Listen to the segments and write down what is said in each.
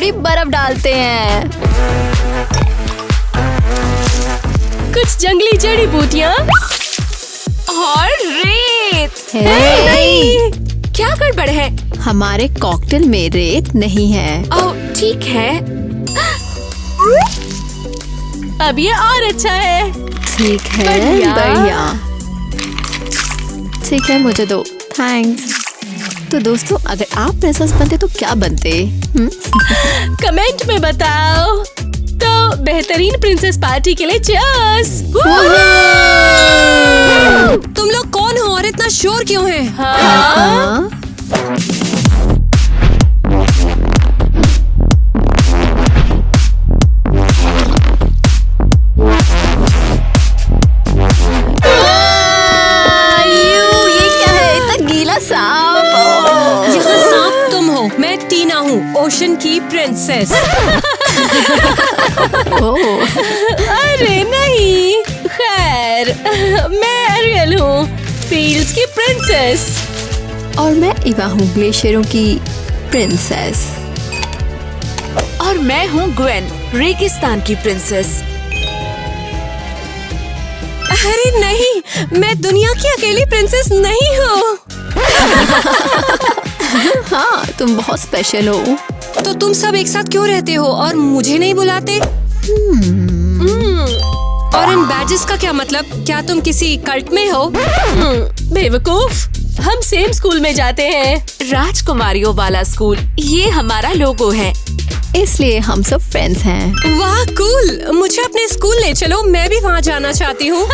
थोड़ी बर्फ डालते हैं। कुछ जंगली जड़ी बूटियाँ और रेत। हे, क्या गड़बड़ है? हमारे कॉकटेल में रेत नहीं है। ओह ठीक है, अब ये और अच्छा है। ठीक है, बढ़िया। बढ़िया। ठीक है, मुझे दो। थैंक्स। तो दोस्तों, अगर आप प्रिंसेस बनते तो क्या बनते? कमेंट में बताओ। तो बेहतरीन प्रिंसेस पार्टी के लिए चीयर्स। तुम लोग कौन हो और इतना शोर क्यों है? हाँ? ये क्या है? इतना गीला सांप। यहाँ सांप तुम हो, मैं टीना हूँ, ओशन की प्रिंसेस। ओह, अरे नहीं, खैर मैं एरियल हूँ, फील्ड्स की प्रिंसेस। और मैं इवा हूँ, ग्लेशियरों की प्रिंसेस। और मैं हूँ ग्वेन, रेगिस्तान की प्रिंसेस। अरे नहीं, मैं दुनिया की अकेली प्रिंसेस नहीं हूँ। हाँ, तुम बहुत स्पेशल हो। तो तुम सब एक साथ क्यों रहते हो और मुझे नहीं बुलाते? और इन बैजेस का क्या मतलब? क्या तुम किसी कल्ट में हो? बेवकूफ, हम सेम स्कूल में जाते हैं। राजकुमारियों वाला स्कूल, ये हमारा लोगो है। इसलिए हम सब फ्रेंड्स हैं। वाह कूल, मुझे अपने स्कूल ले चलो, मैं भी वहाँ जाना चाहती हूँ।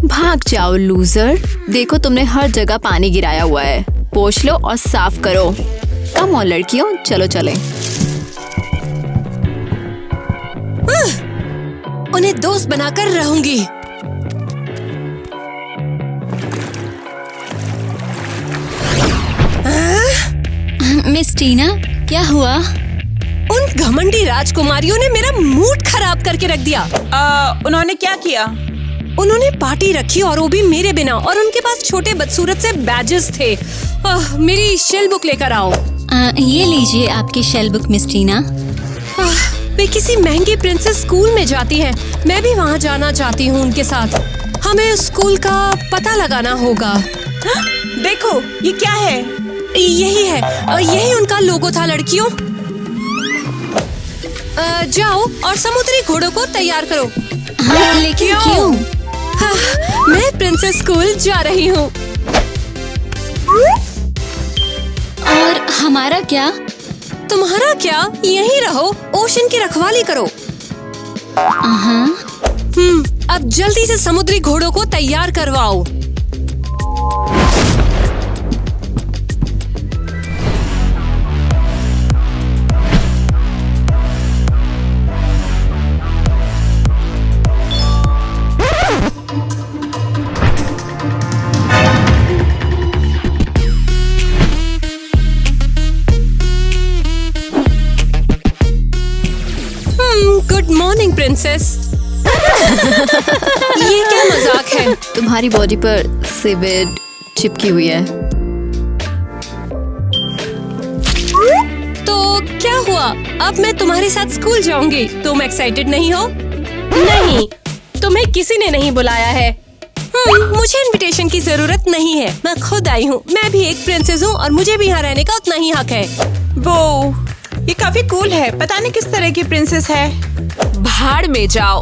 भाग जाओ लूजर। देखो, तुमने हर जगह पानी गिराया हुआ है। पोंछ लो और साफ करो। कम ऑन लड़कियों, चलो चलें। उन्हें दोस्त बनाकर रहूंगी। मिस टीना, क्या हुआ? उन घमंडी राजकुमारियों ने मेरा मूड खराब करके रख दिया। उन्होंने क्या किया? उन्होंने पार्टी रखी और वो भी मेरे बिना, और उनके पास छोटे बदसूरत से बैजेस थे। मेरी शेल बुक लेकर आओ। ये लीजिए आपकी शेल बुक मिस टीना। वे किसी महंगी प्रिंसेस स्कूल में जाती हैं। मैं भी वहाँ जाना चाहती हूँ उनके साथ। हमें उस स्कूल का पता लगाना होगा। देखो, ये क्या है? यही है, यही उनका लोगो था लड़कियों। जाओ और समुद्री घोड़ों को तैयार करो। हाँ, लेकिन क्यों? मैं प्रिंसेस स्कूल जा रही हूँ। और हमारा क्या? तुम्हारा क्या? यहीं रहो, ओशन की रखवाली करो। अब जल्दी से समुद्री घोड़ों को तैयार करवाओ। Good morning princess. ये क्या मजाक है? तुम्हारी बॉडी पर सीवेज चिपकी हुई है। तो क्या हुआ? अब मैं तुम्हारे साथ स्कूल जाऊंगी। तुम एक्साइटेड नहीं हो? नहीं, तुम्हें किसी ने नहीं बुलाया है। मुझे इनविटेशन की जरूरत नहीं है, मैं खुद आई हूँ। मैं भी एक प्रिंसेस हूँ और मुझे भी यहाँ रहने का उतना ही हक है। वो ये काफी कूल है। पता नहीं किस तरह की प्रिंसेस है। भाड़ में जाओ।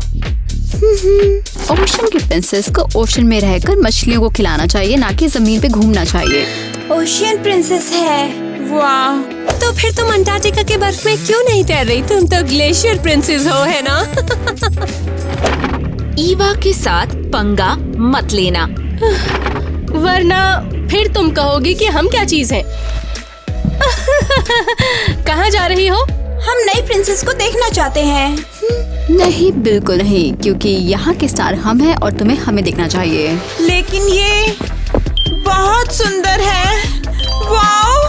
ओशन की प्रिंसेस को ओशन में रहकर मछलियों को खिलाना चाहिए, ना कि जमीन पे घूमना चाहिए। ओशियन प्रिंसेस है। वाह, तो फिर तुम अंटार्कटिका के बर्फ में क्यों नहीं तैर रही? तुम तो ग्लेशियर प्रिंसेस हो, है ना? ईवा के साथ पंगा मत लेना, वरना फिर तुम कहोगी कि हम क्या चीज हैं। कहाँ जा रही हो? हम नई प्रिंसेस को देखना चाहते हैं। नहीं, बिल्कुल नहीं, क्योंकि यहाँ के स्टार हम हैं और तुम्हें हमें देखना चाहिए। लेकिन ये बहुत सुंदर है। वाओ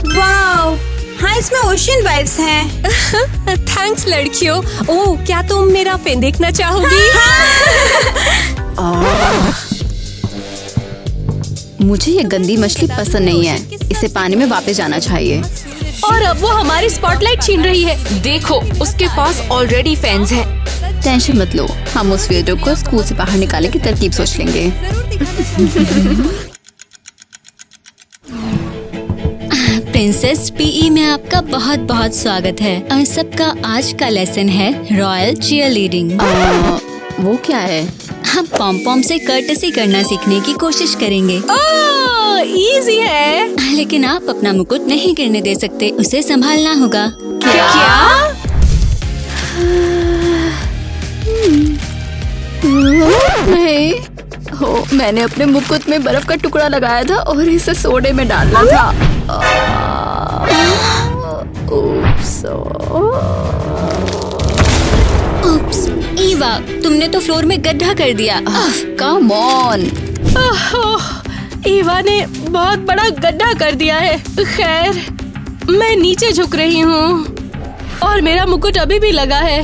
वाओ, हाँ इसमें ओशियन वाइब्स हैं। थैंक्स लड़कियों। ओह, क्या तुम मेरा पेन देखना चाहोगी? मुझे ये गंदी मछली पसंद नहीं है। इसे पानी में वापस जाना चाहिए। और अब वो हमारी स्पॉटलाइट छीन रही है। देखो, उसके पास ऑलरेडी फैंस हैं। टेंशन मत लो, हम उस वीडियो को स्कूल से बाहर निकालने की तरकीब सोच लेंगे। प्रिंसेस पीई में आपका बहुत बहुत स्वागत है। और सबका आज का लेसन है रॉयल चीयरलीडिंग। वो क्या है? हम पॉम पॉम से कर्टसी करना सीखने की कोशिश करेंगे। ओह, इजी है। लेकिन आप अपना मुकुट नहीं गिरने दे सकते, उसे संभालना होगा। क्या? नहीं, हो मैंने अपने मुकुट में बर्फ का टुकड़ा लगाया था और इसे सोडे में डालना था। उप्स, ईवा, तुमने तो फ्लोर में गड्ढा कर दिया। Come on. ईवा ने बहुत बड़ा गड्ढा कर दिया है। खैर, मैं नीचे झुक रही हूँ और मेरा मुकुट अभी भी लगा है।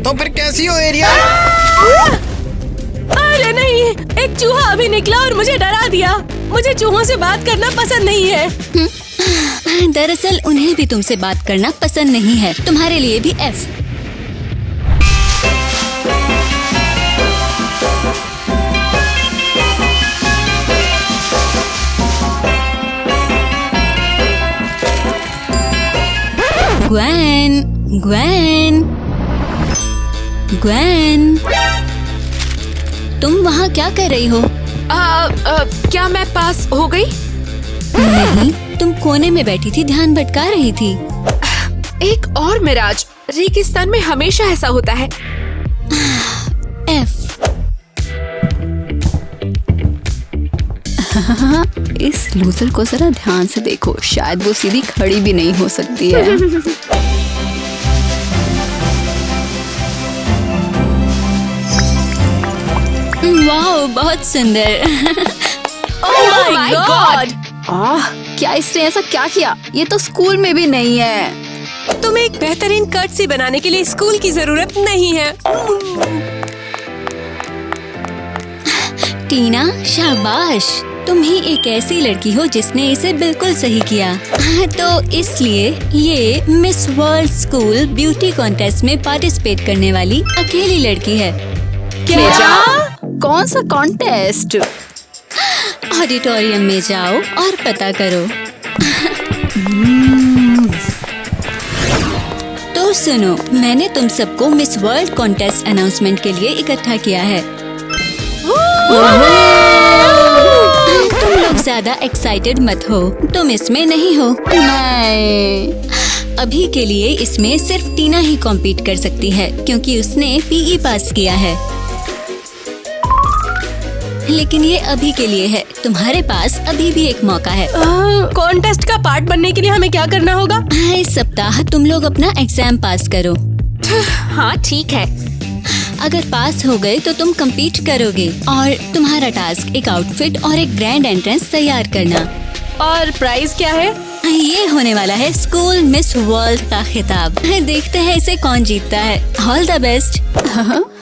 तो फिर कैसी हो एरिया? अरे नहीं, एक चूहा अभी निकला और मुझे डरा दिया। मुझे चूहों से बात करना पसंद नहीं है। दरअसल उन्हें भी तुमसे बात करना पसंद नहीं है। तुम्हारे लिए भी F। ग्वेन, ग्वेन, ग्वेन, तुम वहाँ क्या कर रही हो? क्या मैं पास हो गई? नहीं, तुम कोने में बैठी थी, ध्यान भटका रही थी। एक और मिराज, रेगिस्तान में हमेशा ऐसा होता है। F। इस लूजर को जरा ध्यान से देखो, शायद वो सीधी खड़ी भी नहीं हो सकती है। वाओ, बहुत सुंदर। Oh my God! क्या इसने ऐसा क्या किया? ये तो स्कूल में भी नहीं है। तुम्हें एक बेहतरीन कर्टसी बनाने के लिए स्कूल की जरूरत नहीं है। टीना, शाबाश, तुम ही एक ऐसी लड़की हो जिसने इसे बिल्कुल सही किया। तो इसलिए ये miss World school beauty contest में पार्टिसिपेट करने वाली अकेली लड़की है। क्या? कौन सा कॉन्टेस्ट? ऑडिटोरियम में जाओ और पता करो। तो सुनो, मैंने तुम सबको मिस वर्ल्ड कॉन्टेस्ट अनाउंसमेंट के लिए इकट्ठा किया है। तुम लोग ज्यादा एक्साइटेड मत हो, तुम इसमें नहीं हो। नहीं। अभी के लिए इसमें सिर्फ टीना ही कॉम्पीट कर सकती है क्योंकि उसने पीई पास किया है। लेकिन ये अभी के लिए है, तुम्हारे पास अभी भी एक मौका है। कॉन्टेस्ट का पार्ट बनने के लिए हमें क्या करना होगा? इस सप्ताह तुम लोग अपना एग्जाम पास करो। हाँ ठीक है। अगर पास हो गए तो तुम compete करोगे और तुम्हारा टास्क एक आउटफिट और एक ग्रैंड एंट्रेंस तैयार करना। और प्राइस क्या है? ये होने वाला है स्कूल मिस वर्ल्ड का खिताब। देखते हैं इसे कौन जीतता है। All the best.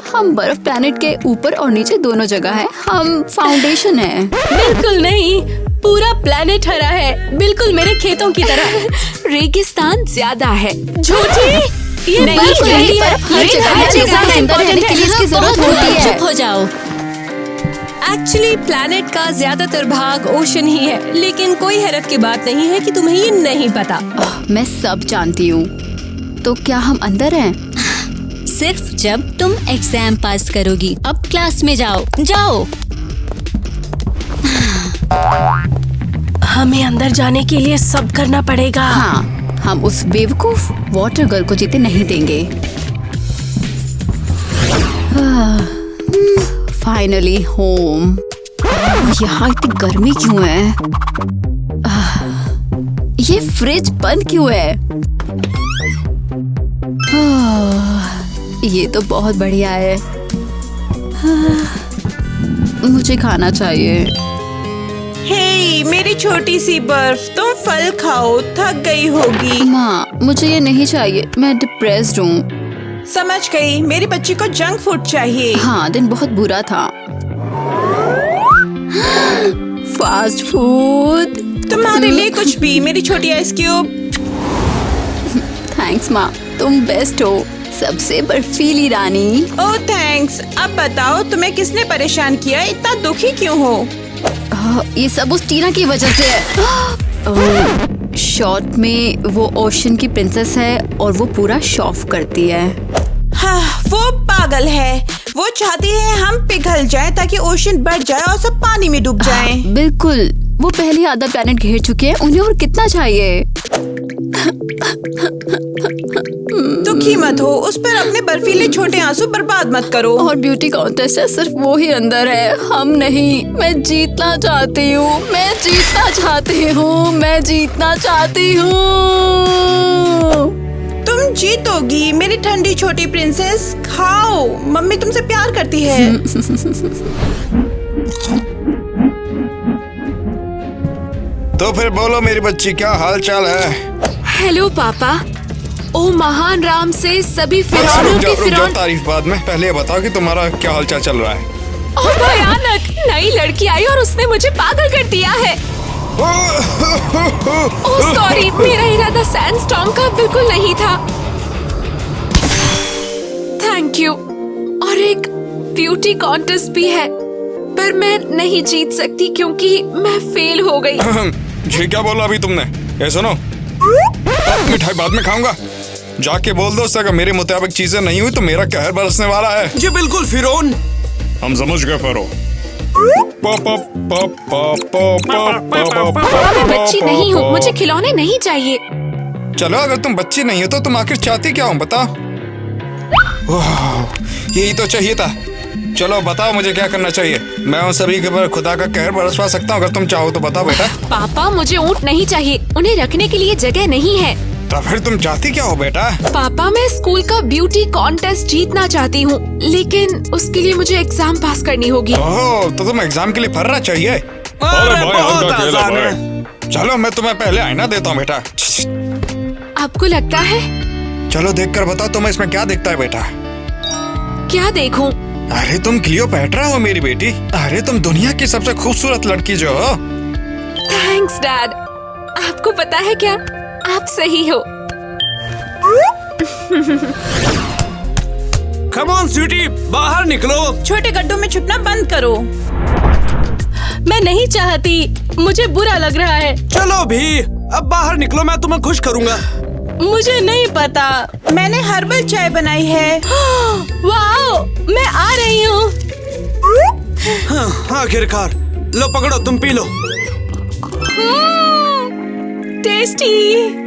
हम बर्फ प्लैनेट के ऊपर और नीचे दोनों जगह है। हम फाउंडेशन है। बिल्कुल नहीं, पूरा प्लेनेट हरा है, बिल्कुल मेरे खेतों की तरह। रेगिस्तान ज्यादा है। झूठी, ये नहीं, बर्फ नहीं, नहीं है। हर जगह है, जगह के अंदर रहने के लिए इसकी जरूरत होती है। चुप हो जाओ। एक्चुअली प्लैनेट का ज्यादातर भाग ओशन ही है, लेकिन कोई हैरत की बात नहीं है कि तुम्हें ये नहीं पता। मैं सब जानती हूँ। तो क्या हम अंदर हैं? सिर्फ जब तुम एग्जाम पास करोगी। अब क्लास में जाओ, जाओ। हमें अंदर जाने के लिए सब करना पड़ेगा। हाँ, हम उस बेवकूफ वाटर गर्ल को जीते नहीं देंगे। Finally home. यहाँ इतनी गर्मी क्यों है? ये फ्रिज बंद क्यों है? ये तो बहुत बढ़िया है। मुझे खाना चाहिए। हे मेरी छोटी सी बर्फ, तुम फल खाओ, थक गई होगी। माँ, मुझे ये नहीं चाहिए, मैं डिप्रेस्ड हूँ। समझ गई, मेरी बच्ची को जंक फूड चाहिए। हाँ, दिन बहुत बुरा था। Fast food. तुम्हारे लिए कुछ भी, मेरी छोटी आइस क्यूब। थैंक्स माँ, तुम बेस्ट हो, सबसे बर्फीली रानी। ओह थैंक्स। अब बताओ तुम्हें किसने परेशान किया, इतना दुखी क्यों हो? ये सब उस टीना की वजह से है। शॉर्ट में वो ओशन की प्रिंसेस है और वो पूरा शॉफ करती है। हाँ, वो पागल है। वो चाहती है हम पिघल जाएं ताकि ओशन बढ़ जाए और सब पानी में डूब जाएं। बिल्कुल, वो पहले आधा प्लेनेट घेर चुके हैं, उन्हें और कितना चाहिए? दुखी मत हो, उस पर अपने बर्फीले छोटे आंसू बर्बाद मत करो। और ब्यूटी कॉन्टेस्ट है, सिर्फ वो ही अंदर है, हम नहीं। मैं जीतना चाहती हूँ, मैं जीतना चाहती हूँ, मैं जीतना चाहती हूँ। तुम जीतोगी मेरी ठंडी छोटी प्रिंसेस। खाओ, मम्मी तुमसे प्यार करती है। तो फिर बोलो मेरी बच्ची, क्या हाल चाल है? हेलो पापा। ओ महान राम से सभी रुक फिरौनों जाओ, की रुक जाओ, फिरौन। तारीफ बाद में। पहले ये बताओ कि तुम्हारा क्या हाल चाल चल रहा है। ओ भयानक, नई लड़की आई और उसने मुझे पागल कर दिया है। ओह सॉरी, मेरा इरादा सैंडस्टॉर्म का बिल्कुल नहीं था। Thank you. और एक ब्यूटी कॉन्टेस्ट भी है, पर मैं नहीं जीत सकती क्योंकि मैं फेल हो गई। ये क्या बोला अभी तुमने? ये सुनो, मिठाई बाद में खाऊंगा। जाके बोल दो उससे, अगर मेरे मुताबिक चीजें नहीं हुई तो मेरा कहर बरसने वाला है। जी बिल्कुल फिरौन। हम समझ गए फेरो। पापा मैं बच्ची नहीं हूँ, मुझे खिलौने नहीं चाहिए। चलो, अगर तुम बच्ची नहीं हो तो तुम आखिर चाहती क्या हो, बताओ। वाह, यही तो चाहिए था। चलो बताओ मुझे क्या करना चाहिए। मैं उन सभी के ऊपर खुदा का कहर बरसवा सकता हूँ, अगर तुम चाहो तो बताओ बेटा। पापा मुझे ऊँट नहीं चाहिए, उन्हें रखने के लिए जगह नहीं है। तो फिर तुम चाहती क्या हो बेटा? पापा मैं स्कूल का ब्यूटी कॉन्टेस्ट जीतना चाहती हूँ, लेकिन उसके लिए मुझे एग्जाम पास करनी होगी। ओह, तो तुम एग्जाम के लिए फर्रा चाहिए? अरे बहुत आसान है। चलो मैं तुम्हें पहले आईना देता हूँ बेटा। आपको लगता है? चलो देखकर बताओ तुम्हें इसमें क्या दिखता है बेटा। क्या देखूं? अरे तुम क्लियोपैट्रा हो मेरी बेटी। अरे तुम दुनिया की सबसे खूबसूरत लड़की जो हो। Thanks dad. आपको पता है क्या, आप सही हो। कम ऑन स्वीटी, बाहर निकलो। छोटे गड्ढों में छुपना बंद करो। मैं नहीं चाहती, मुझे बुरा लग रहा है। चलो भी, अब बाहर निकलो, मैं तुम्हें खुश करूंगा। मुझे नहीं पता। मैंने हर्बल चाय बनाई है। वाओ, मैं आ रही हूँ। हाँ, आखिरकार। लो पकड़ो, तुम पी लो। टेस्टी।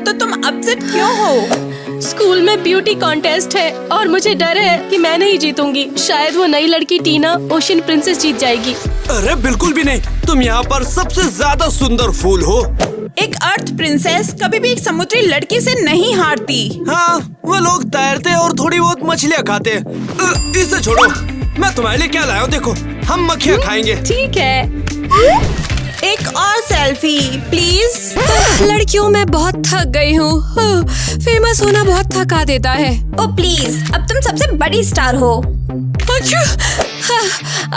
तो तुम अपसेट क्यों हो? स्कूल में ब्यूटी कॉन्टेस्ट है और मुझे डर है कि मैं नहीं जीतूंगी। शायद वो नई लड़की टीना ओशन प्रिंसेस जीत जाएगी। अरे बिल्कुल भी नहीं, तुम यहाँ पर सबसे ज्यादा सुंदर फूल हो। एक अर्थ प्रिंसेस कभी भी एक समुद्री लड़की से नहीं हारती। हाँ, वो लोग तैरते और थोड़ी बहुत मछलियाँ खाते। इसे छोड़ो, मैं तुम्हारे लिए क्या लाया हूँ, देखो। हम मक्खियाँ खाएंगे। ठीक है। एक और सेल्फी प्लीज। लड़कियों मैं बहुत थक गई हूँ। फेमस होना बहुत थका देता है। ओ प्लीज, अब तुम सबसे बड़ी स्टार हो। अच्छा,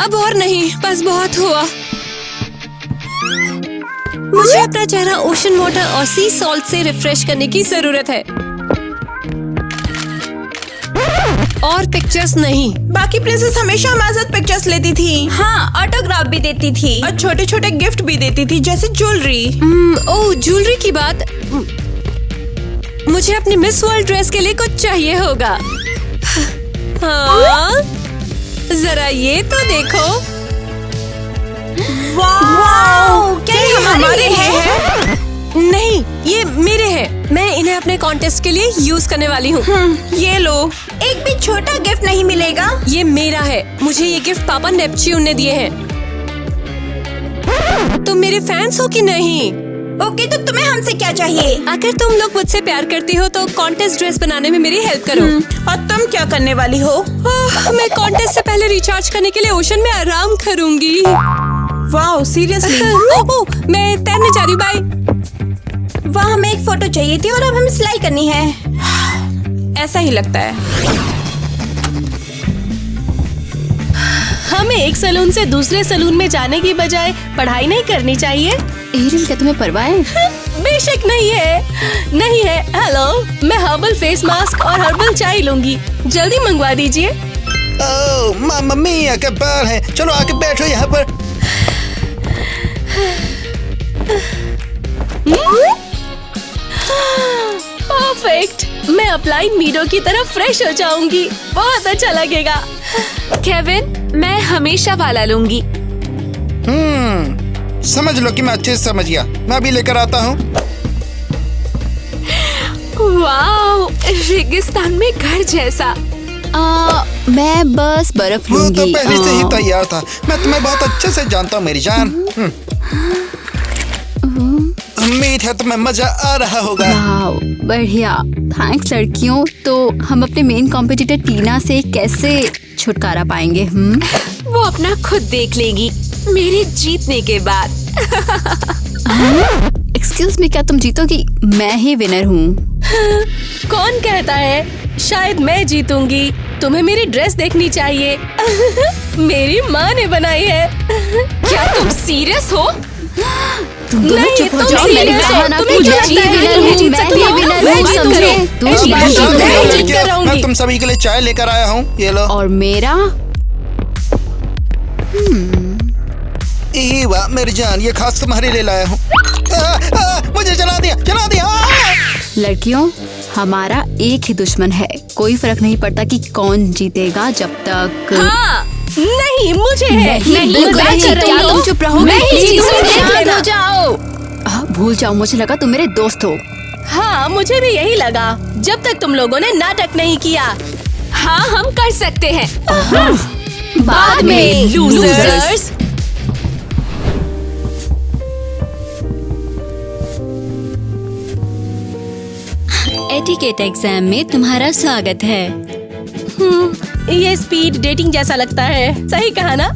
अब और नहीं, बस बहुत हुआ। मुझे अपना चेहरा ओशन वाटर और सी सॉल्ट से रिफ्रेश करने की जरूरत है। और पिक्चर्स नहीं। बाकी प्रिंसेस हमेशा हमारे साथ पिक्चर्स लेती थी। हाँ, ऑटोग्राफ भी देती थी और छोटे छोटे गिफ्ट भी देती थी, जैसे ज्वेलरी। ओह, ज्वेलरी की बात। मुझे अपनी मिस वर्ल्ड ड्रेस के लिए कुछ चाहिए होगा। हाँ, जरा ये तो देखो। वाओ, क्या ये हमारे हैं? नहीं, ये मेरे हैं। मैं इन्हें अपने कॉन्टेस्ट के लिए यूज करने वाली हूँ। ये लो, एक भी छोटा गिफ्ट नहीं मिलेगा। ये मेरा है। मुझे ये गिफ्ट पापा नेपच्यून ने दिए हैं। तुम मेरे फैंस हो कि नहीं? ओके, तो तुम्हें हमसे क्या चाहिए? अगर तुम लोग मुझसे प्यार करती हो तो कॉन्टेस्ट ड्रेस बनाने में मेरी हेल्प करो। और तुम क्या करने वाली हो? मैं कॉन्टेस्ट से पहले रिचार्ज करने के लिए ओशन में आराम करूंगी। Wow, seriously? मैं तैरने जा रही हूँ, बाय। वहाँ हमें एक फोटो चाहिए थी और अब हमें सिलाई करनी है। ऐसा ही लगता है। हम हमें एक सैलून से दूसरे सैलून में जाने की बजाय पढ़ाई नहीं करनी चाहिए? एरियल, क्या तुम्हें परवाह है? बेशक नहीं है, नहीं है। हेलो, मैं हर्बल फेस मास्क और हर्बल चाय लूंगी। जल्दी मंगवा दीजिए। ओह मम्मी क्या बार है, चलो आके बैठो यहाँ पर। परफेक्ट, मैं अपलाइन मीडो की तरह फ्रेश हो जाऊंगी। बहुत अच्छा लगेगा। केविन, मैं हमेशा वाला लूंगी। समझ लो कि मैं अच्छे से समझ गया। मैं अभी लेकर आता हूँ। वाओ, रेगिस्तान में घर जैसा। मैं बस बर्फ वो लूंगी। तो पहले से ही तैयार था। मैं तुम्हें बहुत अच्छे से जानता हूँ मेरी जान। उम्मीद है तुम्हें मजा आ रहा होगा। वाओ, बढ़िया। थैंक्स लड़कियों। तो हम अपने मेन कॉम्पिटिटर टीना से कैसे छुटकारा पाएंगे? वो अपना खुद देख लेगी मेरे जीतने के बाद। एक्सक्यूज मी, क्या तुम जीतोगी? मैं ही विनर हूँ। कौन कहता है? शायद मैं जीतूंगी। तुम्हें मेरी ड्रेस देखनी चाहिए। मेरी माँ ने बनाई है। क्या तुम सीरियस हो? तुम दोनों नहीं, चुप हो तुम जाओ। serious मेरी हो। बहाना तुम्हें पूछो। क्या लगता है विनर तुम हूँ, जीत मैं सकते भी हो? विनर मैं हूँ, जीत समझे? करूँ। तुम इस बार जीत तो करो। मैं जीत लड़कियों, कर रहूंगी। मैं तुम सभी के लिए चाय लेकर आया हूँ। ये लो। और मेरा? वाह मेरी जान, ये खास तुम्हारे लिए लाया हूँ। मुझे जला दिया, जला दिया। लड़कियों, हमारा एक ही दुश्मन है। कोई फर्क नहीं पड़ता कि कौन जीतेगा जब तक। हाँ, नहीं, मुझे है। नहीं, बिल्कुल मजाक नहीं। कर रही क्या हो? तुम चुप रहोगे? मैं ही प्लीज, जीतूंगी, तुम देख शांत लेना। हो जाओ। भूल जाओ, मुझे लगा तुम मेरे दोस्त हो। हाँ, मुझे भी यही लगा, जब तक तुम लोगों ने नाटक नहीं किया। हाँ, हम कर सकते हैं। बाद में लूजर्स। एटिकेट एग्जाम में तुम्हारा स्वागत है। ये स्पीड डेटिंग जैसा लगता है। सही कहा ना?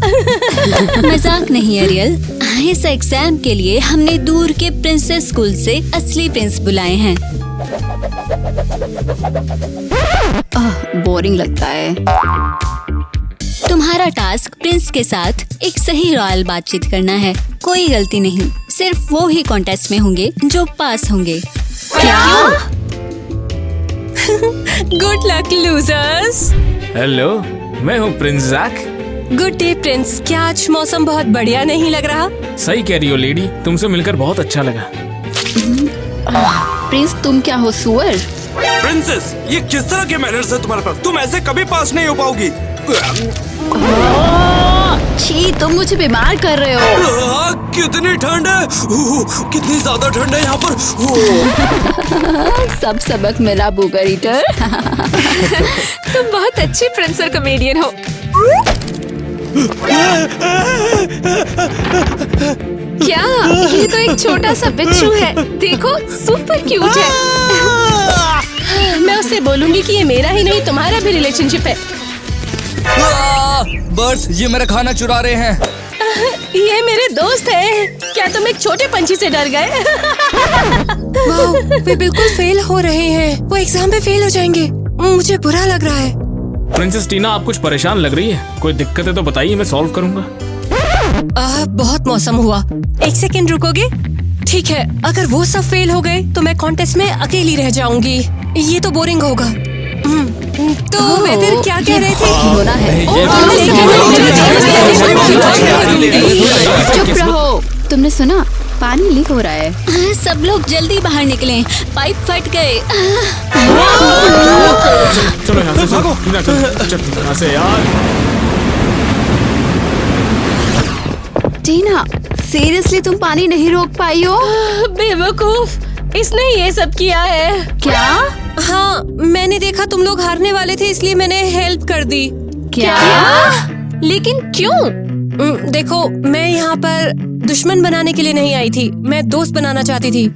मजाक नहीं एरियल। इस एग्जाम के लिए हमने दूर के प्रिंसेस स्कूल से असली प्रिंस बुलाए हैं। बोरिंग लगता है। तुम्हारा टास्क प्रिंस के साथ एक सही रॉयल बातचीत करना है। कोई गलती नहीं, सिर्फ वो ही कॉन्टेस्ट में होंगे जो पास होंगे। क्या? Good luck losers. हेलो, मैं हूँ prince Jack. Good day prince. क्या आज मौसम बहुत बढ़िया नहीं लग रहा? सही कह रही हो लेडी, तुमसे मिलकर बहुत अच्छा लगा। प्रिंस, तुम क्या हो, सुअर? प्रिंसेस, ये किस तरह के मैनर्स है तुम्हारे पास? तुम ऐसे कभी पास नहीं हो पाओगी। छी, तुम मुझे बीमार कर रहे हो। कितनी ठंड है, कितनी ज्यादा ठंड है यहाँ पर। सब सबक मिला बुगर ईटर। तुम बहुत अच्छी प्रिंस और कॉमेडियन हो। क्या? ये तो एक छोटा सा बिच्छू है। देखो, सुपर क्यूट है। मैं उससे बोलूंगी कि ये मेरा ही नहीं, तुम्हारा भी रिलेशनशिप है। बर्ड्स, ये मेरा खाना चुरा रहे हैं। ये मेरे दोस्त हैं। क्या तुम एक छोटे पंछी से डर गए? वाओ, वे बिल्कुल फेल हो रहे हैं। वो एग्जाम में फेल हो जाएंगे। मुझे बुरा लग रहा है। प्रिंसेस टीना, आप कुछ परेशान लग रही है। कोई दिक्कत है तो बताइए, मैं सॉल्व करूंगा। बहुत मौसम हुआ। एक सेकंड रुकोगे? ठीक है, अगर वो सब फेल हो गए तो मैं कॉन्टेस्ट में अकेली रह जाऊंगी। ये तो बोरिंग होगा। तो वे फिर क्या कह रहे थे? होना है। चुप रहो। तुमने सुना? पानी लीक हो रहा है। सब लोग जल्दी बाहर निकलें, पाइप फट गए। चलो यहाँ से, चलो टीना, चल यहाँ से यार। टीना, सीरियसली तुम पानी नहीं रोक पाई हो? बेवकूफ, इसने ये सब किया है। क्या? हाँ, मैंने देखा तुम लोग हारने वाले थे, इसलिए मैंने हेल्प कर दी। क्या? लेकिन क्यों? देखो, मैं यहाँ पर दुश्मन बनाने के लिए नहीं आई थी, मैं दोस्त बनाना चाहती थी।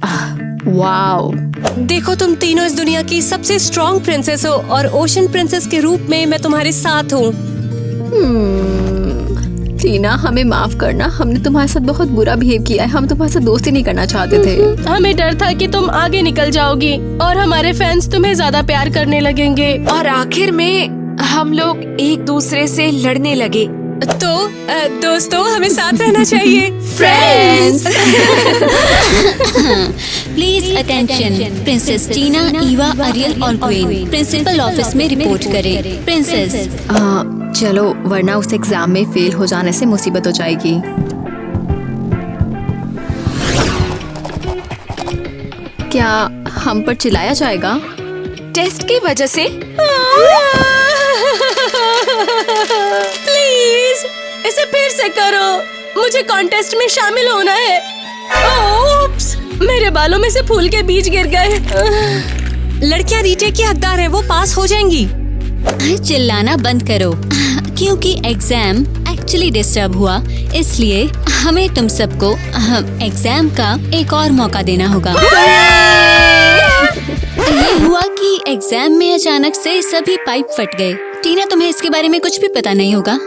वाओ। देखो, तुम तीनों इस दुनिया की सबसे स्ट्रॉन्ग प्रिंसेस हो और ओशन प्रिंसेस के रूप में मैं तुम्हारे साथ हूँ। टीना, हमें माफ करना। हमने तुम्हारे साथ बहुत बुरा बिहेव किया है। हम तुम्हारे साथ दोस्ती नहीं करना चाहते थे। हमें डर था कि तुम आगे निकल जाओगी और हमारे फैंस तुम्हें ज्यादा प्यार करने लगेंगे। और आखिर में हम लोग एक दूसरे से लड़ने लगे। तो दोस्तों हमें साथ रहना चाहिए। फ्रेंड्स। प्लीज अटेंशन, प्रिंसेस टीना, ईवा, अरियल और क्वीन प्रिंसिपल ऑफिस में रिपोर्ट करें। प्रिंसेस। चलो, वरना उस एग्जाम में फेल हो जाने से मुसीबत हो जाएगी। क्या हम पर चिल्लाया जाएगा? टेस्ट की वजह से? प्लीज इसे फिर से करो, मुझे कॉन्टेस्ट में शामिल होना है। ओप्स, मेरे बालों में से फूल के बीज गिर गए। लड़कियां रीटेक की हकदार है, वो पास हो जाएंगी। चिल्लाना बंद करो, क्योंकि एग्जाम एक्चुअली डिस्टर्ब हुआ, इसलिए हमें तुम सबको एग्जाम का एक और मौका देना होगा। ये हुआ कि एग्जाम में अचानक से सभी पाइप फट गए। टीना, तुम्हें इसके बारे में कुछ भी पता नहीं होगा।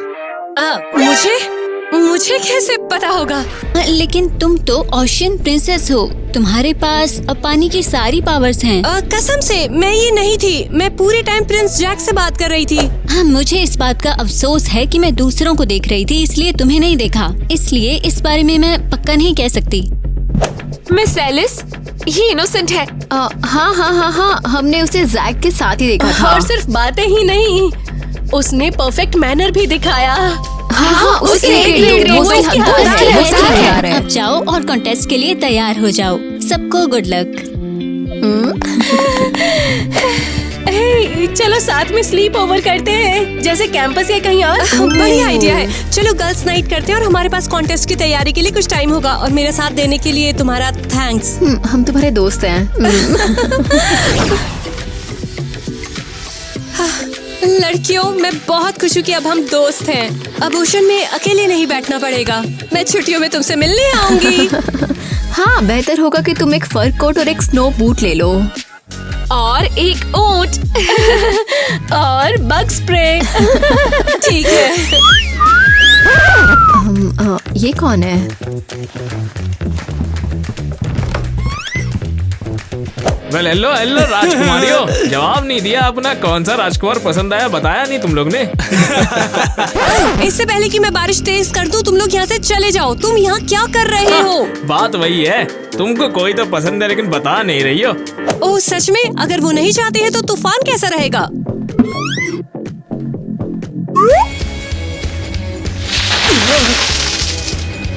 मुझे कैसे पता होगा? लेकिन तुम तो ओशियन प्रिंसेस हो, तुम्हारे पास पानी की सारी पावर्स हैं। कसम से मैं ये नहीं थी, मैं पूरे टाइम प्रिंस जैक से बात कर रही थी। हाँ, मुझे इस बात का अफसोस है कि मैं दूसरों को देख रही थी, इसलिए तुम्हें नहीं देखा, इसलिए इस बारे में मैं पक्का नहीं कह सकती। मिस एलिस, ये इनोसेंट है। हाँ, हमने उसे जैक के साथ ही देखा था। और सिर्फ बातें ही नहीं, उसने परफेक्ट मैनर भी दिखाया। हाँ, उसने अब जाओ और कॉन्टेस्ट के लिए तैयार हो जाओ। सबको गुड लक। चलो साथ में स्लीप ओवर करते हैं, जैसे कैंपस या कहीं और। बढ़िया आइडिया है। चलो गर्ल्स नाइट करते हैं और हमारे पास कॉन्टेस्ट की तैयारी के लिए कुछ टाइम होगा। और मेरा साथ देने के लिए तुम्हारा थैंक्स। हम तुम्हारे दोस्त हैं। लड़कियों, मैं बहुत खुश हूँ कि अब हम दोस्त हैं। अब ओशन में अकेले नहीं बैठना पड़ेगा। मैं छुट्टियों में तुमसे मिलने आऊंगी। हाँ, बेहतर होगा कि तुम एक फर कोट और एक स्नो बूट ले लो। और एक ऊंट। और बग स्प्रे। ठीक है। ये कौन है? वेल, हेलो राजकुमारियों, जवाब नहीं दिया अपना। कौन सा राजकुमार पसंद आया बताया नहीं तुम लोग ने। इससे पहले कि मैं बारिश तेज कर दूं, तुम लोग यहाँ से चले जाओ। तुम यहाँ क्या कर रहे हो? बात वही है, तुमको कोई तो पसंद है लेकिन बता नहीं रही हो। ओह सच में? अगर वो नहीं चाहते हैं तो तूफान कैसा रहेगा?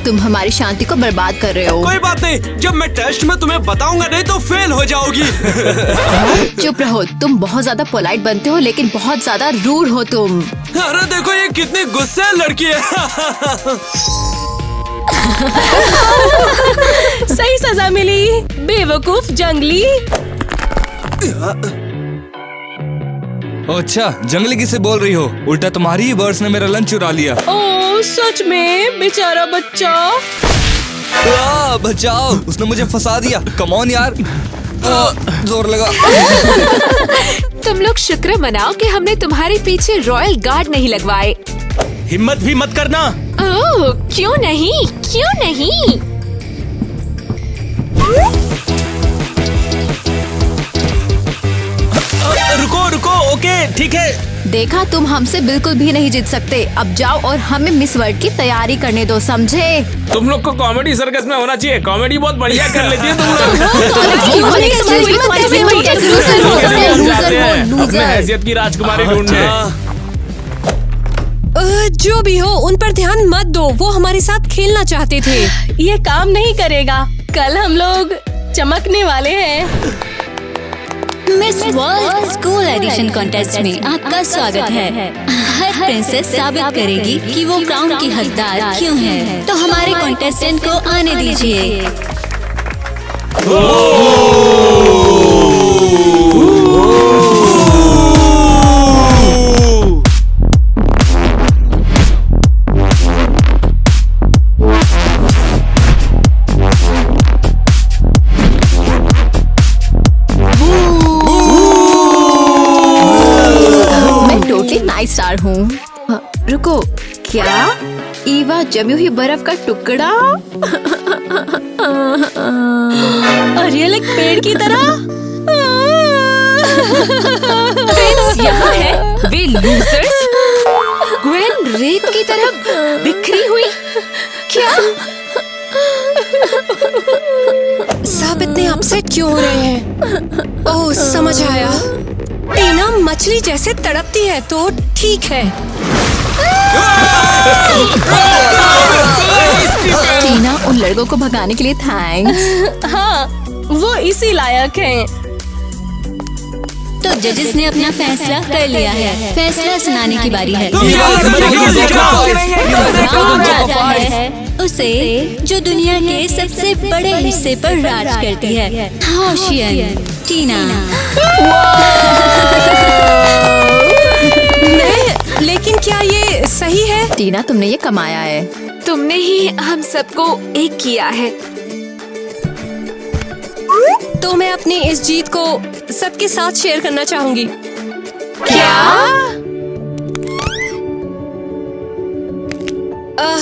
तुम हमारी शांति को बर्बाद कर रहे हो। कोई बात नहीं, जब मैं टेस्ट में तुम्हें बताऊंगा नहीं तो फेल हो जाओगी। चुप रहो, तुम बहुत ज्यादा पोलाइट बनते हो लेकिन बहुत ज्यादा रूड हो तुम। अरे देखो ये कितनी गुस्से लड़की है। सही सजा मिली, बेवकूफ जंगली। अच्छा, जंगली किसे बोल रही हो? उल्टा तुम्हारी ही बर्ड्स ने मेरा लंच चुरा लिया। ओह सच में? बेचारा बच्चा। बचाओ, उसने मुझे फंसा दिया। कम ऑन यार, जोर लगा। तुम लोग शुक्र मनाओ कि हमने तुम्हारे पीछे रॉयल गार्ड नहीं लगवाए। हिम्मत भी मत करना। ओह, क्यों नहीं, क्यों नहीं? रुको, ओके ठीक है। देखा, तुम हमसे बिल्कुल भी नहीं जीत सकते। अब जाओ और हमें मिस वर्ल्ड की तैयारी करने दो, समझे? तुम लोग को कॉमेडी सर्कस में होना चाहिए। कॉमेडी बहुत बढ़िया कर लेती है तुम लोग। अपने हैसियत की राजकुमारी ढूंढने। जो भी हो, उन पर ध्यान मत दो। वो हमारे साथ खेलना चाहते थे। ये काम नहीं करेगा। कल हम लोग चमकने वाले हैं। Miss World school edition contest में आपका स्वागत है। हर प्रिंसेस साबित करेगी कि वो क्राउन की हकदार क्यों है। तो हमारे कॉन्टेस्टेंट को आने दीजिए। स्टार हूँ। रुको, क्या? ईवा जमी हुई बर्फ का टुकड़ा? अरियल एक पेड़ की तरह। प्रिंस यहाँ है, वे लूजर्स। ग्वेन रेत की तरह बिखरी हुई। क्या? सब इतने अपसेट क्यों हो रहे हैं? ओह, समझ आया। टीना मछली जैसे तड़पती है तो ठीक है। टीना, उन लड़कों को भगाने के लिए थैंक्स। हाँ, वो इसी लायक हैं। तो जजेस ने अपना फैसला कर लिया है। फैसला सुनाने की बारी है। जाता है उसे जो दुनिया के सबसे बड़े हिस्से पर राज करती है, ओशियन, टीना। लेकिन क्या ये सही है? टीना, तुमने ये कमाया है। तुमने ही हम सबको एक किया है। तो मैं अपनी इस जीत को सबके साथ शेयर करना चाहूंगी। क्या?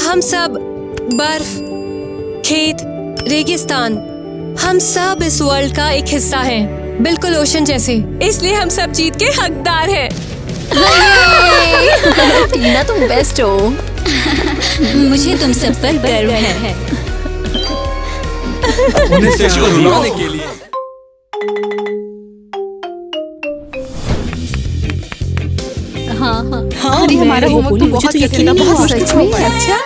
हम सब बर्फ, खेत, रेगिस्तान, हम सब इस वर्ल्ड का एक हिस्सा हैं, बिल्कुल ओशन जैसे। इसलिए हम सब जीत के हकदार हैं। टीना, तुम बेस्ट हो। मुझे तुम सब पर गर्व है। उन्हें स्टेज को रुलाने के लिए। हाँ, अरे हमारा होमवर्क तो बहुत यकीन बहुत सच में। अच्छा,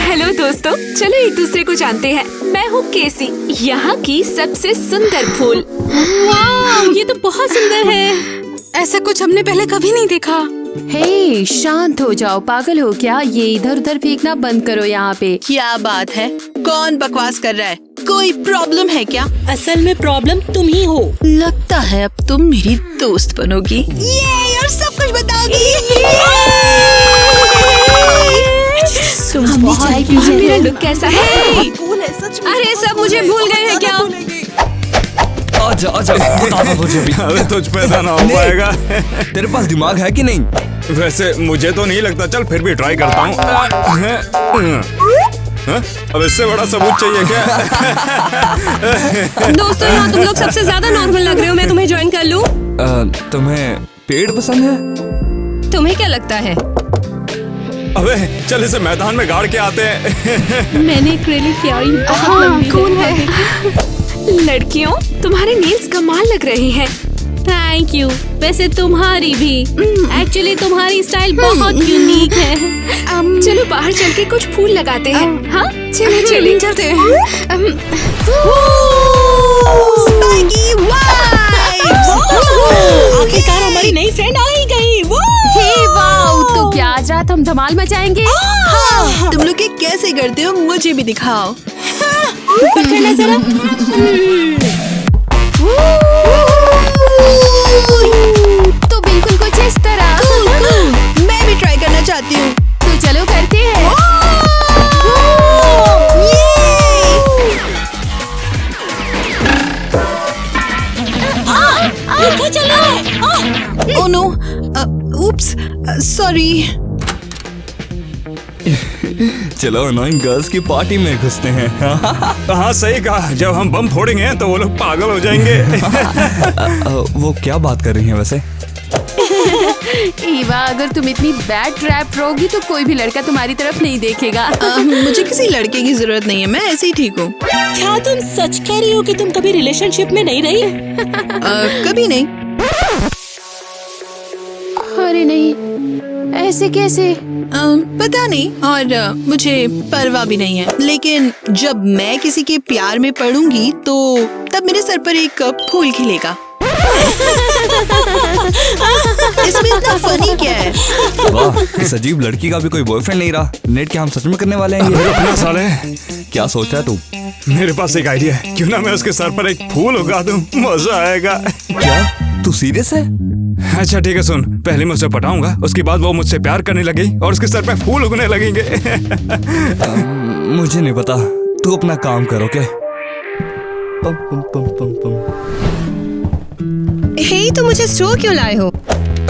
हेलो दोस्तों, चलो एक दूसरे को जानते हैं। मैं हूँ केसी, यहाँ की सबसे सुंदर फूल। वाह, ये तो बहुत सुंदर है। ऐसा कुछ हमने पहले कभी नहीं देखा। हे, शांत हो जाओ। पागल हो क्या? ये इधर उधर फेंकना बंद करो यहाँ पे। क्या बात है? कौन बकवास कर रहा है? कोई प्रॉब्लम है क्या? असल में प्रॉब्लम तुम ही हो। लगता है अब तुम मेरी दोस्त बनोगी। ये और सब कुछ बताओगी। तुम चाय पीजिए। मेरा लुक कैसा है? अरे सब मुझे भूल गए हैं क्या? आजा आजा, बता दो मुझे भी। अरे तुझ पे तो ना हो पाएगा। तेरे पास दिमाग है कि नहीं? वैसे मुझे तो नहीं लगता। चल फिर भी ट्राई करता हूँ। अब इससे बड़ा सबूत चाहिए क्या? दोस्तों, यहाँ तुम लोग सबसे ज्यादा नॉर्मल लग रहे हो। मैं तुम्हें ज्वाइन कर लूँ? तुम्हें पेड़ पसंद है? तुम्हें क्या लगता है? अबे चल इसे मैदान में गाड़ के आते हैं। मैंने एक्रेलिक किया, ये बहुत लंबी कौन है? लड़कियों, तुम्हारे नेल्स कमाल लग रहे हैं। Thank you. वैसे तुम्हारी भी। एक्चुअली तुम्हारी स्टाइल बहुत यूनिक है। चलो बाहर चल के कुछ फूल लगाते हैं। हाँ, चलो चलिए चलते हैं। आखिरकार हमारी नई फ्रेंड आ ही गई। हे वाओ, तो क्या आज रात हम धमाल मचाएंगे? तुम लोग ये कैसे करते हो? मुझे भी दिखाओ। करना जरा। तो बिल्कुल कुछ इस तरह। मैं भी ट्राई करना चाहती हूँ। तो चलो करते हैं। ओह नो, उप्स, सॉरी। चलो अनोइंग गर्ल्स की पार्टी में घुसते हैं। हाँ सही कहा। जब हम बम फोड़ेंगे तो वो लोग पागल हो जाएंगे। वो क्या बात कर रही हैं वैसे? ईवा, अगर तुम इतनी बैड ट्रैप रहोगी तो कोई भी लड़का तुम्हारी तरफ नहीं देखेगा। मुझे किसी लड़के की जरूरत नहीं है, मैं ऐसे ही ठीक हूँ। क्या तुम सच कह रही हो कि तुम कभी रिलेशनशिप में नहीं रही? कभी नहीं। अरे नहीं, ऐसे कैसे? पता नहीं, और मुझे परवाह भी नहीं है। लेकिन जब मैं किसी के प्यार में पड़ूंगी तो तब मेरे सर पर एक फूल खिलेगा। इसमें इतना फनी क्या है? वाह, इस अजीब लड़की का भी कोई बॉयफ्रेंड नहीं रहा। नेट क्या हम सच में करने वाले हैं ये? रुकना साले। क्या सोच रहा है तू? मेरे पास एक आइडिया है। क्यों ना मैं उसके सर पर एक फूल उगा दूं, मजा आएगा। क्या तू सीरियस है? अच्छा ठीक है, सुन। पहले मैं उसे पटाऊंगा, उसके बाद वो मुझसे प्यार करने लगेगी और उसके सर पे फूल उगने लगेंगे। मुझे नहीं पता, तू अपना काम करो। क्या पम पम पम पम पम। हे, तो मुझे स्टोर क्यों लाए हो?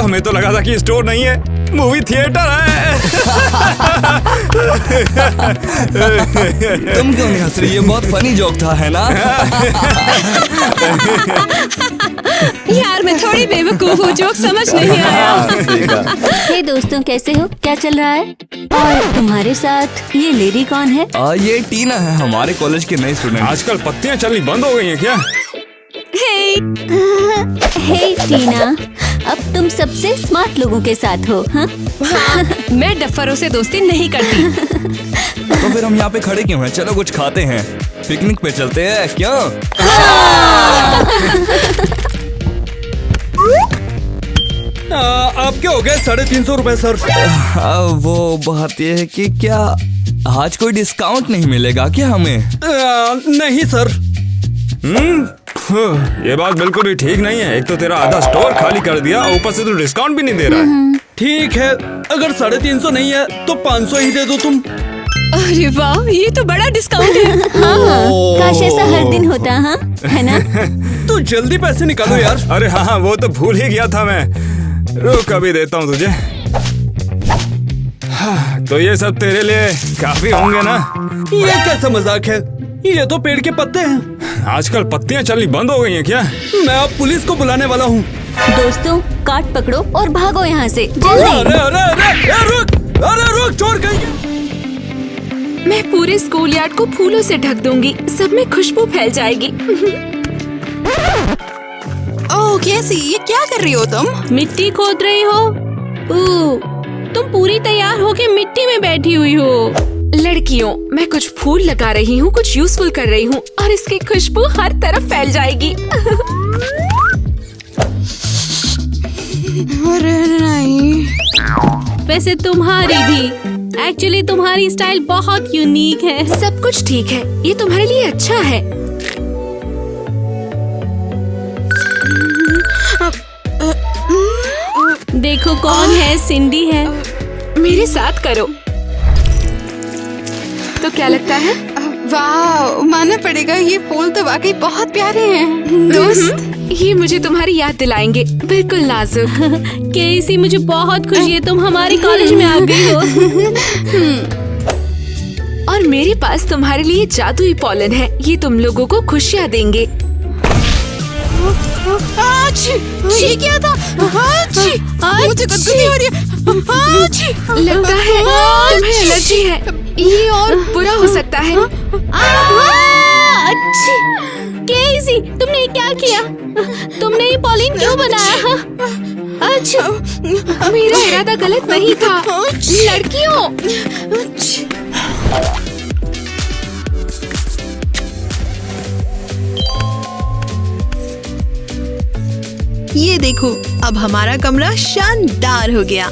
हमें तो लगा था कि स्टोर नहीं है, मूवी थिएटर है। तुम क्यों नहीं हंस रही? ये बहुत फनी जोक था, है ना? यार मैं थोड़ी बेवकूफ हूँ, जोक समझ नहीं आया। हे दोस्तों, कैसे हो? क्या चल रहा है? और तुम्हारे साथ ये लेडी कौन है? ये टीना है, हमारे कॉलेज की नई स्टूडेंट। आजकल पत्तियां चलनी बंद हो गई हैं क्या? हे टीना, अब तुम सबसे स्मार्ट लोगों के साथ हो, हाँ? मैं डफरों से दोस्ती नहीं करती। तो फिर हम यहाँ पे खड़े क्यों हैं? चलो कुछ खाते हैं, पिकनिक पे चलते हैं क्या? आप क्या हो गए? 350 रुपए सर। वो बात ये है कि क्या आज कोई डिस्काउंट नहीं मिलेगा क्या हमें? नहीं सर। ये बात बिल्कुल भी ठीक नहीं है। एक तो तेरा आधा स्टोर खाली कर दिया, ऊपर से तू डिस्काउंट भी नहीं दे रहा है। ठीक है, अगर 350 नहीं है तो 500 ही दे दो तुम। अरे वाह, ये तो बड़ा डिस्काउंट है। हाँ, काश ऐसा हर दिन होता, हाँ, है ना? तू जल्दी पैसे निकालो यार। अरे हाँ, वो तो भूल ही गया था मैं। रुक, अभी देता हूँ तुझे। तो ये सब तेरे लिए काफी होंगे ना? ये कैसा मजाक है? ये तो पेड़ के पत्ते हैं। आजकल पत्तियां चलनी बंद हो गई हैं क्या? मैं अब पुलिस को बुलाने वाला हूँ। दोस्तों, कार्ट पकड़ो और भागो यहाँ से अरे जल्दी। अरे अरे रुक, अरे रुक, चोर कहीं। मैं पूरे स्कूल यार्ड को फूलों से ढक दूंगी, सब में खुशबू फैल जाएगी। ओह कैसी, ये क्या कर रही हो तुम? मिट्टी खोद रही हो? तुम पूरी तैयार होके मिट्टी में बैठी हुई हो। लड़कियों, मैं कुछ फूल लगा रही हूँ, कुछ यूजफुल कर रही हूँ और इसकी खुशबू हर तरफ फैल जाएगी। अरे नहीं। वैसे तुम्हारी भी, एक्चुअली तुम्हारी स्टाइल बहुत यूनिक है। सब कुछ ठीक है, ये तुम्हारे लिए अच्छा है। देखो कौन है, सिंडी है। मेरे साथ करो। तो क्या लगता है? वाह, मानना पड़ेगा, ये फूल तो वाकई बहुत प्यारे हैं। दोस्त, ये मुझे तुम्हारी याद दिलाएंगे, बिल्कुल नाजुक। केसी, मुझे बहुत खुशी है तुम हमारे कॉलेज में आ गई हो। और मेरे पास तुम्हारे लिए जादुई पॉलन है, ये तुम लोगों को खुशियाँ देंगे। क्या था? मुझे गुदगुदी हो रही है। लगता है तुम्हें एलर्जी है, ये और बुरा हो सकता है। केसी, तुमने क्या किया? तुमने ये पॉलिन क्यों बनाया? अच्छा, मेरा इरादा गलत नहीं था। लड़कियों, ये देखो, अब हमारा कमरा शानदार हो गया।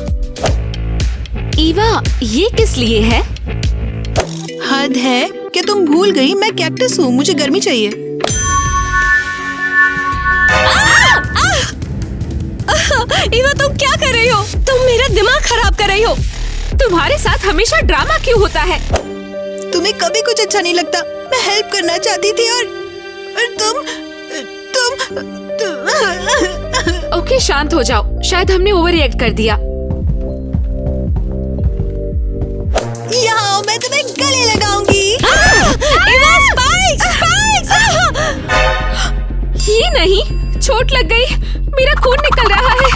ईवा, ये किस लिए है? हद है, क्या तुम भूल गई मैं कैक्टस हूँ, मुझे गर्मी चाहिए। ईवा, तुम क्या कर रही हो? तुम मेरा दिमाग खराब कर रही हो। तुम्हारे साथ हमेशा ड्रामा क्यों होता है? तुम्हें कभी कुछ अच्छा नहीं लगता। मैं हेल्प करना चाहती थी और तुम ओके, शांत हो जाओ, शायद हमने ओवर रिएक्ट कर दिया। यहाँ मैं तुम्हें गले लगाऊंगी। ये नहीं, चोट लग गई, मेरा खून निकल रहा है।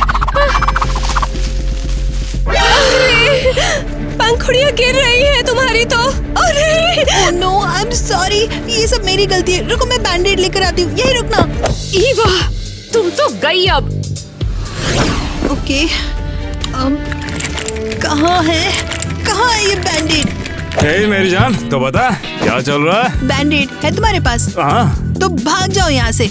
पंखुड़ियाँ गिर रही हैं तुम्हारी तो। अरे नो, आई एम सॉरी, ये सब मेरी गलती है। रुको, मैं बैंडेड लेकर आती हूँ, यही रुकना। ईवा, तुम तो गई अब। ओके, कहाँ है ये बैंडेड? हे मेरी जान, तो बता क्या चल रहा है? बैंडेड है तुम्हारे पास? हाँ। तो भाग जाओ यहाँ से।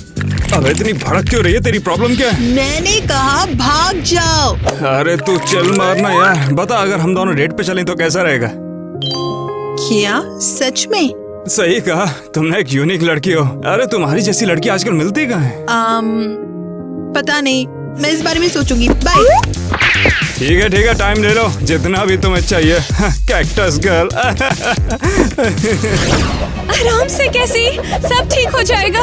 अब इतनी भड़क क्यों रही है? तेरी प्रॉब्लम क्या है? मैंने कहा भाग जाओ। अरे तू चल मारना यार। बता, अगर हम दोनों डेट पे चलें तो कैसा रहेगा? क्या सच में? सही कहा, तुमने एक यूनिक लड़की हो। अरे तुम्हारी जैसी लड़की आजकल मिलती कहाँ है? पता नहीं, मैं इस बारे में सोचूंगी। बाय। ठीक है, टाइम ले लो, जितना भी तुम्हें चाहिए। Cactus girl. आराम से कैसी, सब ठीक हो जाएगा।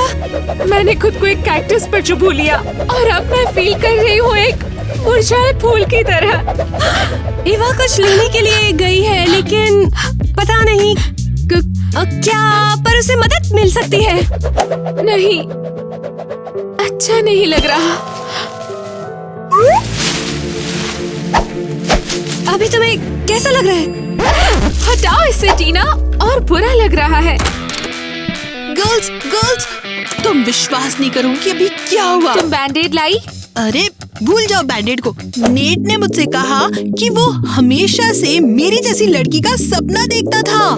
मैंने खुद को एक कैक्टस पर चुभू लिया और अब मैं फील कर रही हूँ एक मुरझाए फूल की तरह। ईवा कुछ लेने के लिए गई है, लेकिन पता नहीं क्या पर उसे मदद मिल सकती है। नहीं, अच्छा नहीं लग रहा। अभी तुम्हें कैसा लग रहा है? हटाओ इससे टीना, और बुरा लग रहा है। गर्ल्स गर्ल्स, तुम विश्वास नहीं करोगी अभी क्या हुआ। तुम बैंडेड लाई? अरे भूल जाओ बैंडेड को। नेट ने मुझसे कहा कि वो हमेशा से मेरी जैसी लड़की का सपना देखता था।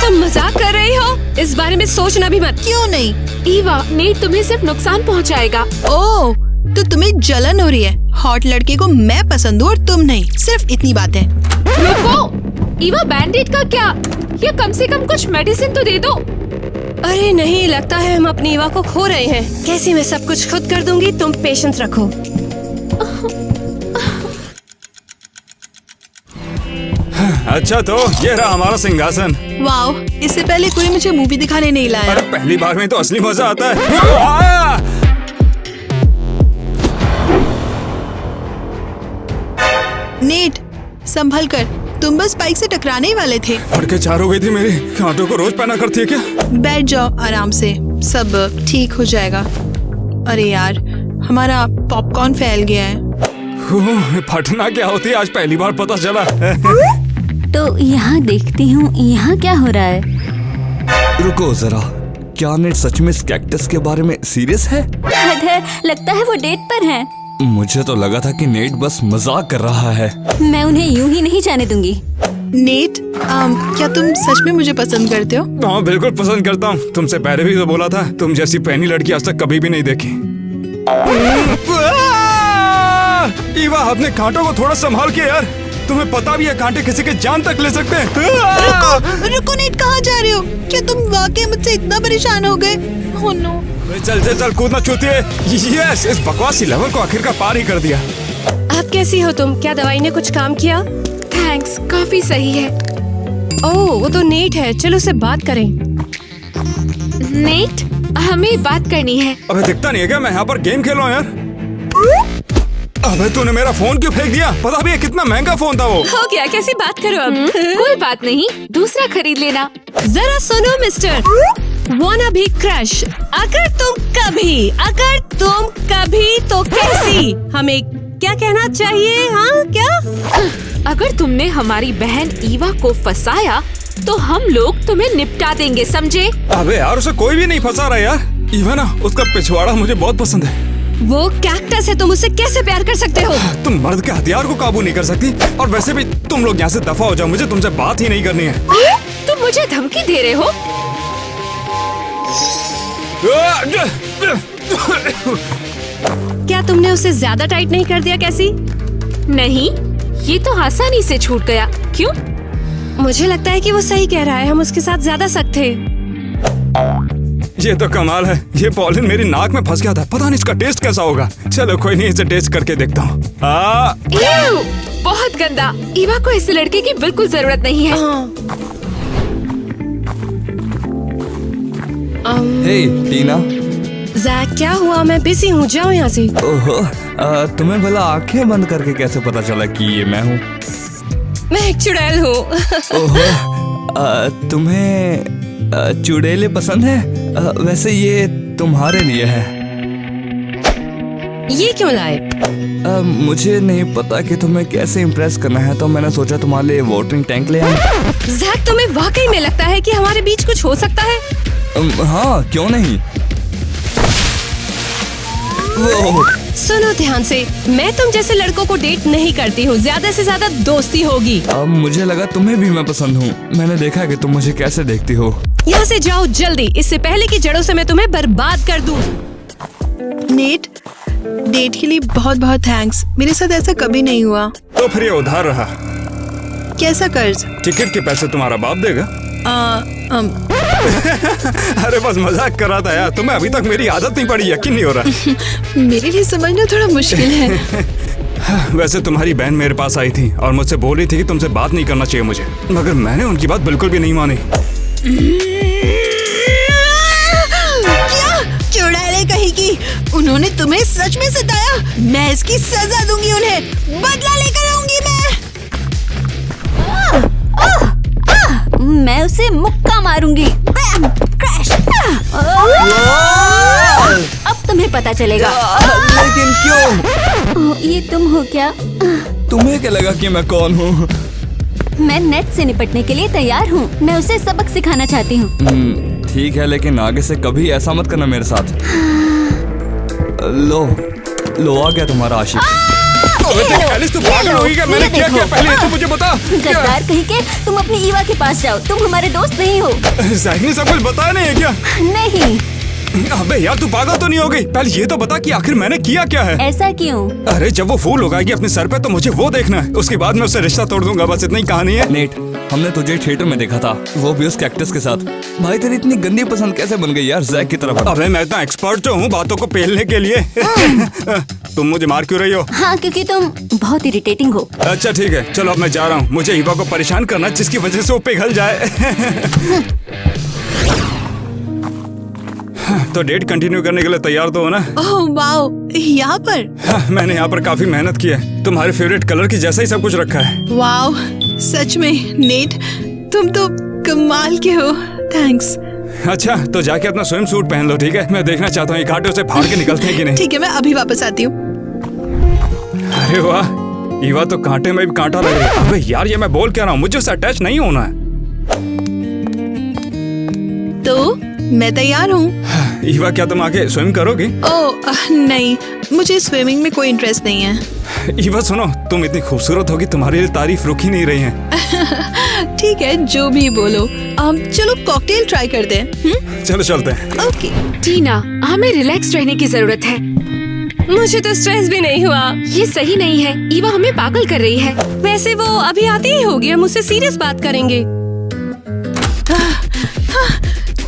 तुम मजाक कर रही हो? इस बारे में सोचना भी मत। क्यों नहीं? ईवा, नेट तुम्हें सिर्फ नुकसान पहुंचाएगा। ओह, तो तुम्हें जलन हो रही है। हॉट लड़के को मैं पसंद हूँ और तुम नहीं। सिर्फ इतनी बात है। रुको, ईवा, बैंडेड का क्या? या कम से कम कुछ मेडिसिन तो दे दो। अरे नहीं, लगता है हम अपनी ईवा को खो रहे हैं। कैसी मैं सब कुछ खुद कर दूंगी, तुम पेशेंस रखो। अच्छा तो ये रहा हमारा सिंहासन। वाओ, इससे पहले कोई मुझे मूवी दिखाने नहीं लाया। अरे पहली बार में तो असली मजा आता है। नेट, संभल कर, तुम बस बाइक से टकराने ही वाले थे। फड़के चार हो गई थी मेरी। कांटों को रोज पहना करती है क्या? बैठ जाओ आराम से, सब ठीक हो जाएगा। अरे यार, हमारा पॉपकॉर्न फैल गया है। फटना क्या होती है आज पहली बार पता चला। तो यहाँ देखती हूँ, यहाँ क्या हो रहा है? रुको जरा, क्या नेट सच में इस कैक्टस के बारे में सीरियस है? लगता है वो डेट पर है। मुझे तो लगा था कि नेट बस मजाक कर रहा है। मैं उन्हें यूं ही नहीं जाने दूंगी। नेट, क्या तुम सच में मुझे पसंद करते हो? हाँ बिल्कुल पसंद करता हूँ। तुमसे पहले भी तो बोला था, तुम जैसी पहनी लड़की आज तक कभी भी नहीं देखी। ईवा, अपने कांटों को थोड़ा संभाल के यार। तुम्हें पता भी है कांटे किसी के जान तक ले सकते हैं। रुको नेट, कहाँ जा रहे हो? क्या तुम वाकई मुझसे इतना परेशान हो गए? Oh no. चल चल चल, कूदना छूती है। यस, इस बकवासी लेवल को आखिरकार पार ही कर दिया। आप कैसी हो तुम? क्या दवाई ने कुछ काम किया? थैंक्स, काफी सही है। ओह, वो तो नेट है, चलो उससे बात करें। नेट, हमें बात करनी है। अबे दिखता नहीं है क्या मैं यहाँ पर गेम खेल रहा हूँ यार? अबे तूने मेरा फोन क्यों फेंक दिया? पता भी है कितना महंगा फोन था वो। हो गया, कैसी बात करो अब। कोई बात नहीं, दूसरा खरीद लेना। जरा सुनो मिस्टर, wanna be crush, अगर तुम कभी तो कैसी? हमें क्या कहना चाहिए? हाँ क्या? अगर तुमने हमारी बहन ईवा को फंसाया तो हम लोग तुम्हें निपटा देंगे, समझे? अबे यार, उसे कोई भी नहीं फंसा रहा यार। ईवा ना, उसका पिछवाड़ा मुझे बहुत पसंद है। वो कैक्टस है, तुम उससे कैसे प्यार कर सकते हो? तुम मर्द के हथियार को काबू नहीं कर सकती। और वैसे भी तुम लोग यहाँ से दफा हो जाओ, मुझे तुमसे बात ही नहीं करनी है। तुम मुझे धमकी दे रहे हो? क्या तुमने उसे ज्यादा टाइट नहीं कर दिया कैसी? नहीं, ये तो आसानी से छूट गया। क्यों? मुझे लगता है कि वो सही कह रहा है, हम उसके साथ ज्यादा सख्त थे। ये तो कमाल है। ये पॉलिन मेरी नाक में फंस गया था। पता नहीं इसका टेस्ट कैसा होगा। चलो कोई नहीं, इसे टेस्ट करके देखता हूँ। बहुत गंदा। ईवा को इस लड़के की बिल्कुल जरूरत नहीं है। हे टीना। जैक, क्या हुआ? मैं बिजी हूँ, जाओ यहाँ से। ओहो, तुम्हें भला आंखें बंद करके कैसे पता चला कि ये मैं हूँ? मैं एक चुड़ैल हूँ। ओहो, तुम्हें चुड़ैलें पसंद है? वैसे ये तुम्हारे लिए है। ये क्यों लाए? मुझे नहीं पता कि तुम्हें कैसे इम्प्रेस करना है, तो मैंने सोचा तुम्हारे लिए वाटरिंग टैंक ले आऊं। जैक, तुम्हें वाकई में लगता है कि हमारे बीच कुछ हो सकता है? हाँ, क्यों नहीं। सुनो ध्यान से, मैं तुम जैसे लड़कों को डेट नहीं करती हूँ। ज्यादा से ज्यादा दोस्ती होगी। अब मुझे लगा तुम्हें भी मैं पसंद हूँ। मैंने देखा कि तुम मुझे कैसे देखती हो। यहाँ से जाओ जल्दी, इससे पहले कि जड़ों से मैं तुम्हें बर्बाद कर दूँ। नेट, डेट के लिए बहुत बहुत थैंक्स। मेरे साथ ऐसा कभी नहीं हुआ। तो फिर ये उधार रहा। कैसा कर्ज? टिकट के पैसे तुम्हारा बाप देगा। अरे बस मजाक कर रहा था यार। तुम्हें अभी तक मेरी आदत नहीं पड़ी, यकीन नहीं हो रहा। मेरे लिए समझना थोड़ा मुश्किल है। वैसे तुम्हारी बहन मेरे पास आई थी और मुझसे बोल रही थी कि तुमसे बात नहीं करना चाहिए मुझे, मगर मैंने उनकी बात बिल्कुल भी नहीं मानी। क्या चुड़ैले कहीं की? उन्होंने तुम्हें सच में सताया? मैं इसकी सजा दूंगी, उन्हें बदला लेकर आऊंगी मैं। मैं उसे मुक्का मारूंगी। बैम! क्रैश! अब तुम्हें पता चलेगा। लेकिन क्यों? ओह, ये तुम हो क्या? तुम्हें क्या लगा कि मैं कौन हूँ? मैं नेट से निपटने के लिए तैयार हूँ। मैं उसे सबक सिखाना चाहती हूँ। ठीक है, लेकिन आगे से कभी ऐसा मत करना मेरे साथ। लो आ गया तुम्हारा आशिक। एलिस, तू पागल हो गई क्या? मैंने क्या किया पहले ये तो मुझे बता। गद्दार कहीं के, तुम अपनी ईवा के पास जाओ। तुम हमारे दोस्त नहीं हो। ज़ैक ने सब कुछ बताया नहीं है क्या? नहीं। अबे यार, तू पागल तो नहीं हो गई? पहले ये तो बता कि आखिर मैंने किया क्या है। ऐसा क्यों? अरे जब वो फूल उगाएगी अपने सर पे तो मुझे वो देखना है। उसके बाद मैं उससे रिश्ता तोड़ दूंगा। बस इतनी कहानी है। नेट, हमने तुझे थिएटर में देखा था, वो भी उस कैक्टस के साथ। भाई तेरी इतनी गंदी पसंद कैसे बन गई यार ज़ैक की तरफ? अरे मैं इतना एक्सपर्ट तो हूँ बातों को पेलने के लिए। तुम मुझे मार क्यों रही हो? हाँ, क्योंकि तुम बहुत इरिटेटिंग हो। अच्छा ठीक है, चलो अब मैं जा रहा हूँ। मुझे ईवा को परेशान करना जिसकी वजह से वो पिघल जाए। तो डेट कंटिन्यू करने के लिए तैयार तो हो ना? ओह वाओ, यहाँ पर? हाँ, मैंने यहाँ पर काफी मेहनत की है। तुम्हारे फेवरेट कलर की जैसा ही सब कुछ रखा है। वाओ, सच में नेट, तुम तो कमाल के हो। थैंक्स। अच्छा, तो जाके अपना स्विम सूट पहन लो, ठीक है? मैं देखना चाहता हूँ ये कांटे उसे फाड़ के निकलते हैं कि नहीं। ठीक है, मैं अभी वापस आती हूँ। अरे वाह, ईवा तो कांटे में भी कांटा लग रहा है। अबे यार, ये मैं बोल क्या रहा हूँ, मुझे उससे अटैच नहीं होना है। तो मैं तैयार हूँ। ईवा, क्या तुम आके स्विम करोगी? ओह नहीं, मुझे स्विमिंग में कोई इंटरेस्ट नहीं है। ईवा सुनो, तुम इतनी खूबसूरत होगी, तुम्हारे लिए तारीफ रुक ही नहीं रही है। ठीक है, जो भी बोलो। चलो कॉकटेल ट्राई करते हैं। चलो चलते हैं। ओके। टीना, हमें रिलैक्स रहने की जरूरत है। मुझे तो स्ट्रेस भी नहीं हुआ। ये सही नहीं है। ईवा हमें पागल कर रही है। वैसे वो अभी आती ही होगी, हम उससे सीरियस बात करेंगे।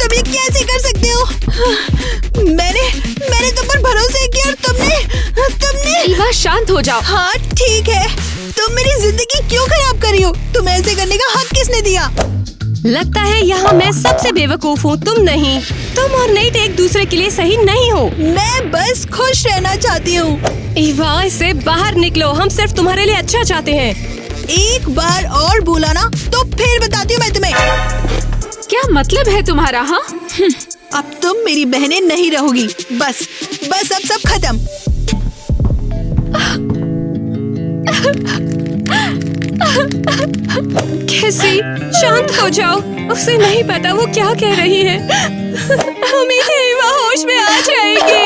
तुम ये कैसे कर सकते हो? मैंने तुम पर भरोसा किया और तुमने ईवा, शांत हो जाओ। हाँ ठीक है, तुम मेरी जिंदगी क्यों खराब कर रही हो? तुम्हें ऐसे करने का हक किसने दिया? लगता है यहाँ मैं सबसे बेवकूफ हूँ, तुम नहीं। तुम और नेट एक दूसरे के लिए सही नहीं हो। मैं बस खुश रहना चाहती हूँ। ईवा, इससे बाहर निकलो। हम सिर्फ तुम्हारे लिए अच्छा चाहते हैं। एक बार और बोला ना तो फिर बताती हूँ मैं तुम्हें। क्या मतलब है तुम्हारा? हाँ, अब तुम मेरी बहनें नहीं रहोगी। बस अब सब खत्म। कैसी, शांत हो जाओ। उसे नहीं पता वो क्या कह रही है। उम्मीद है ईवा होश में आ जाएगी।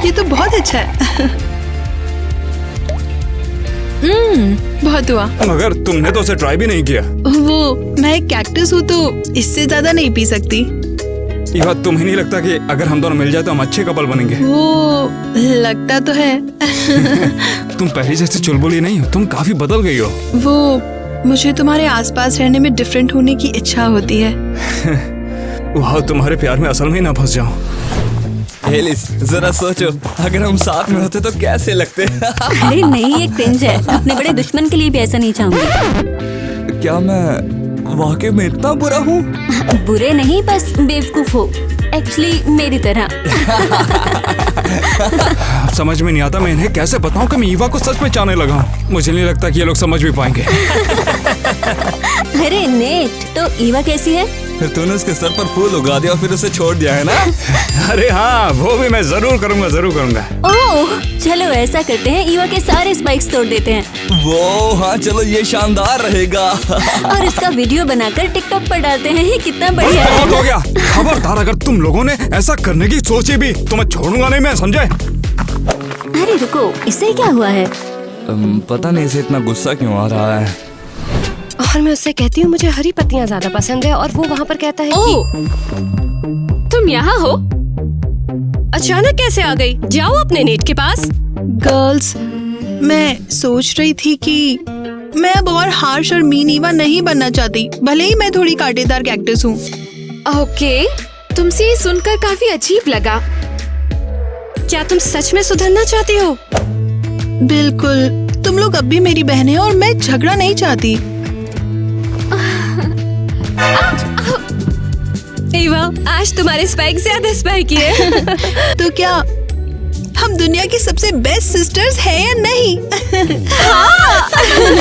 ये तो बहुत अच्छा है। बहुत हुआ। मगर तुमने तो उसे ट्राई भी नहीं किया। वो मैं एक कैक्टस हूँ तो इससे ज्यादा नहीं पी सकती। ईवा, तुम्हें नहीं लगता कि अगर हम दोनों मिल जाए तो हम अच्छे कपल बनेंगे? वो लगता तो है। तुम पहले जैसी चुलबुली नहीं हो, तुम काफी बदल गई हो। वो मुझे तुम्हारे आसपास रहने में डिफरेंट होने की इच्छा होती है। वाह, तुम्हारे प्यार में असल में ही ना फंस जाऊं। एलिस, जरा सोचो, अगर हम साथ में होते तो कैसे लगते? अरे नहीं, ये क्रिंज है। अपने बड़े दुश्मन के लिए भी ऐसा नहीं चाहूंगी। क्या मैं वाकई में इतना बुरा हूँ? बुरे नहीं, बस बेवकूफ हो। एक्चुअली मेरी तरह। समझ में नहीं आता मैं इन्हें कैसे बताऊं कि मैं ईवा को सच में चाहने लगा हूं। मुझे नहीं लगता कि ये लोग समझ भी पाएंगे। अरे नेट, तो ईवा कैसी है? फिर तूने उसके सर पर फूल उगा दिया और फिर उसे छोड़ दिया है ना? अरे हाँ, वो भी मैं जरूर करूंगा। ओह, चलो ऐसा करते हैं, ईवा के सारे स्पाइक्स तोड़ देते हैं। वो हाँ, चलो ये शानदार रहेगा। और इसका वीडियो बनाकर टिकटॉक पर डालते हैं। ये कितना बढ़िया है। बहुत हो गया। खबरदार, अगर तुम लोगों ने ऐसा करने की सोची भी तो मैं छोड़ूंगा नहीं, मैं समझे? अरे रुको, इससे क्या हुआ है? पता नहीं इसे इतना गुस्सा क्यों आ रहा है। और मैं उससे कहती हूँ मुझे हरी पत्तियाँ ज्यादा पसंद है और वो वहाँ पर कहता है कि तुम यहाँ हो? अचानक कैसे आ गई? जाओ अपने नेट के पास। गर्ल्स, मैं सोच रही थी कि मैं अब और हार्श और मीन ईवा नहीं बनना चाहती, भले ही मैं थोड़ी कांटेदार कैक्टस हूँ। ओके, तुमसे ये सुनकर काफी अजीब लगा। क्या तुम सच में सुधरना चाहती हो? बिल्कुल, तुम लोग अब भी मेरी बहन है और मैं झगड़ा नहीं चाहती। ईवा, आज तुम्हारे स्पाइक ज्यादा स्पाइकी है। तो क्या हम दुनिया की सबसे बेस्ट सिस्टर्स हैं या नहीं?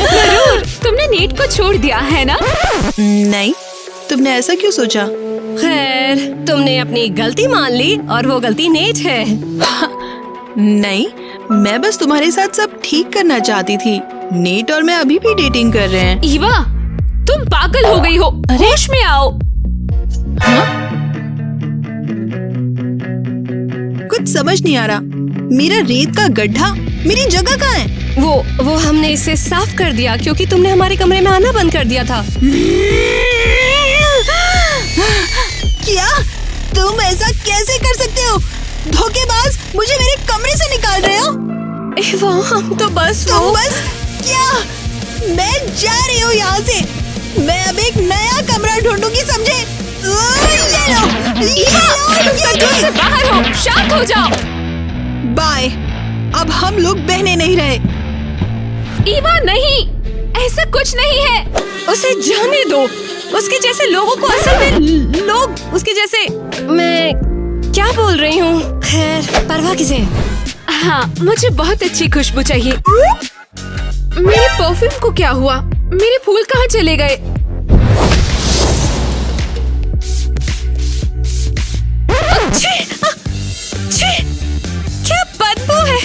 जरूर। तुमने नेट को छोड़ दिया है ना? नहीं, तुमने ऐसा क्यों सोचा? खैर, तुमने अपनी गलती मान ली और वो गलती नेट है। नहीं, मैं बस तुम्हारे साथ सब ठीक करना चाहती थी। नेट और मैं अभी भी डेटिंग कर रहे हैं। ईवा, तुम पागल हो गई हो। होश में आओ। कुछ समझ नहीं आ रहा। मेरा रेत का गड्ढा मेरी जगह कहाँ है? वो हमने इसे साफ कर दिया क्योंकि तुमने हमारे कमरे में आना बंद कर दिया था। क्या तुम ऐसा कैसे कर सकते हो? धोखेबाज, मुझे मेरे कमरे से निकाल रहे हो? ईवा, हम तो बस क्या? मैं जा रही हूँ यहाँ से। मैं अब एक नया कमरा ढूंढूंगी, समझे? ये लो, तुम कंट्रोल से बाहर हो। शांत हो जाओ। बाय। अब हम लोग बहने नहीं रहे। ईवा, नहीं, ऐसा कुछ नहीं है। उसे जाने दो। उसके जैसे लोगों को असल में लोग उसके जैसे। मैं क्या बोल रही हूँ? खैर, परवाह किसे। हाँ, मुझे बहुत अच्छी खुशबू चाहिए। मेरे परफ्यूम को क्या हुआ? मेरे फूल कहाँ चले गए? क्या बदबू है?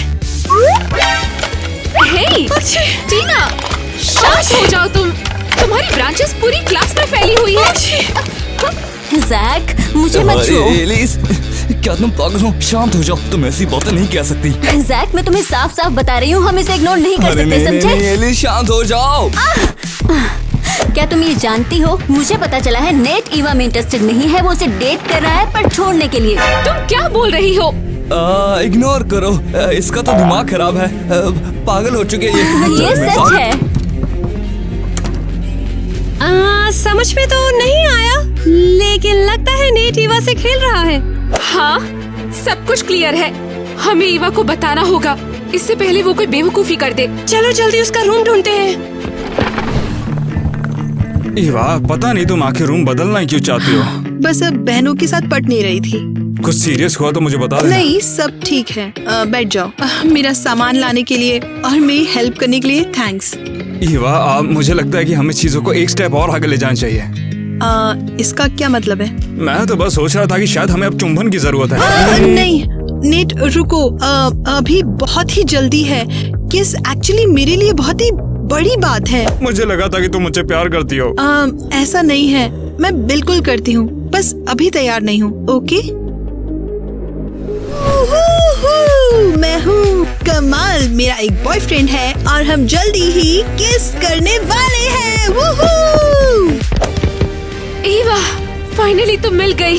हे, टीना, शांत हो जाओ तुम। तुम्हारी ब्रांचेस पूरी क्लास में फैली हुई है। जैक, मुझे मत छुओ। एलिस, क्या तुम पागल हो? शांत हो जाओ। तुम ऐसी बातें नहीं कह सकती। जैक, मैं तुम्हें साफ साफ बता रही हूँ, हम इसे इग्नोर नहीं कर सकते, समझे? एलिस, शांत हो जाओ। क्या तुम ये जानती हो, मुझे पता चला है नेट ईवा में इंटरेस्टेड नहीं है। वो उसे डेट कर रहा है पर छोड़ने के लिए। तुम क्या बोल रही हो? इग्नोर करो। इसका तो दिमाग खराब है। पागल हो चुके ये सच है। समझ में तो नहीं आया, लेकिन लगता है नेट ईवा से खेल रहा है। हाँ, सब कुछ क्लियर है। हमें ईवा को बताना होगा, इससे पहले वो कोई बेवकूफी कर दे। चलो जल्दी उसका रूम ढूंढते हैं। ईवा, पता नहीं तुम आखिर रूम बदलना ही क्यों चाहती हो? बस अब बहनों के साथ पट नहीं रही थी। कुछ सीरियस हुआ तो मुझे बता देना। नहीं, सब ठीक है। बैठ जाओ। मेरा सामान लाने के लिए और मेरी हेल्प करने के लिए थैंक्स। ईवा, मुझे लगता है कि हमें चीजों को एक स्टेप और आगे ले जाना चाहिए। इसका क्या मतलब है? मैं तो बस सोच रहा था कि शायद हमें अब चुंबन की जरूरत है। नहीं, नेट रुको। अभी बहुत ही जल्दी है। किस एक्चुअली मेरे लिए बहुत ही बड़ी बात है। मुझे लगा था कि तुम मुझसे प्यार करती हो। ऐसा नहीं है, मैं बिल्कुल करती हूँ, बस अभी तैयार नहीं हूँ। ओके? मैं हूँ कमाल, मेरा एक बॉयफ्रेंड है और हम जल्दी ही किस करने वाले हैं। ईवा, फाइनली तुम मिल गई।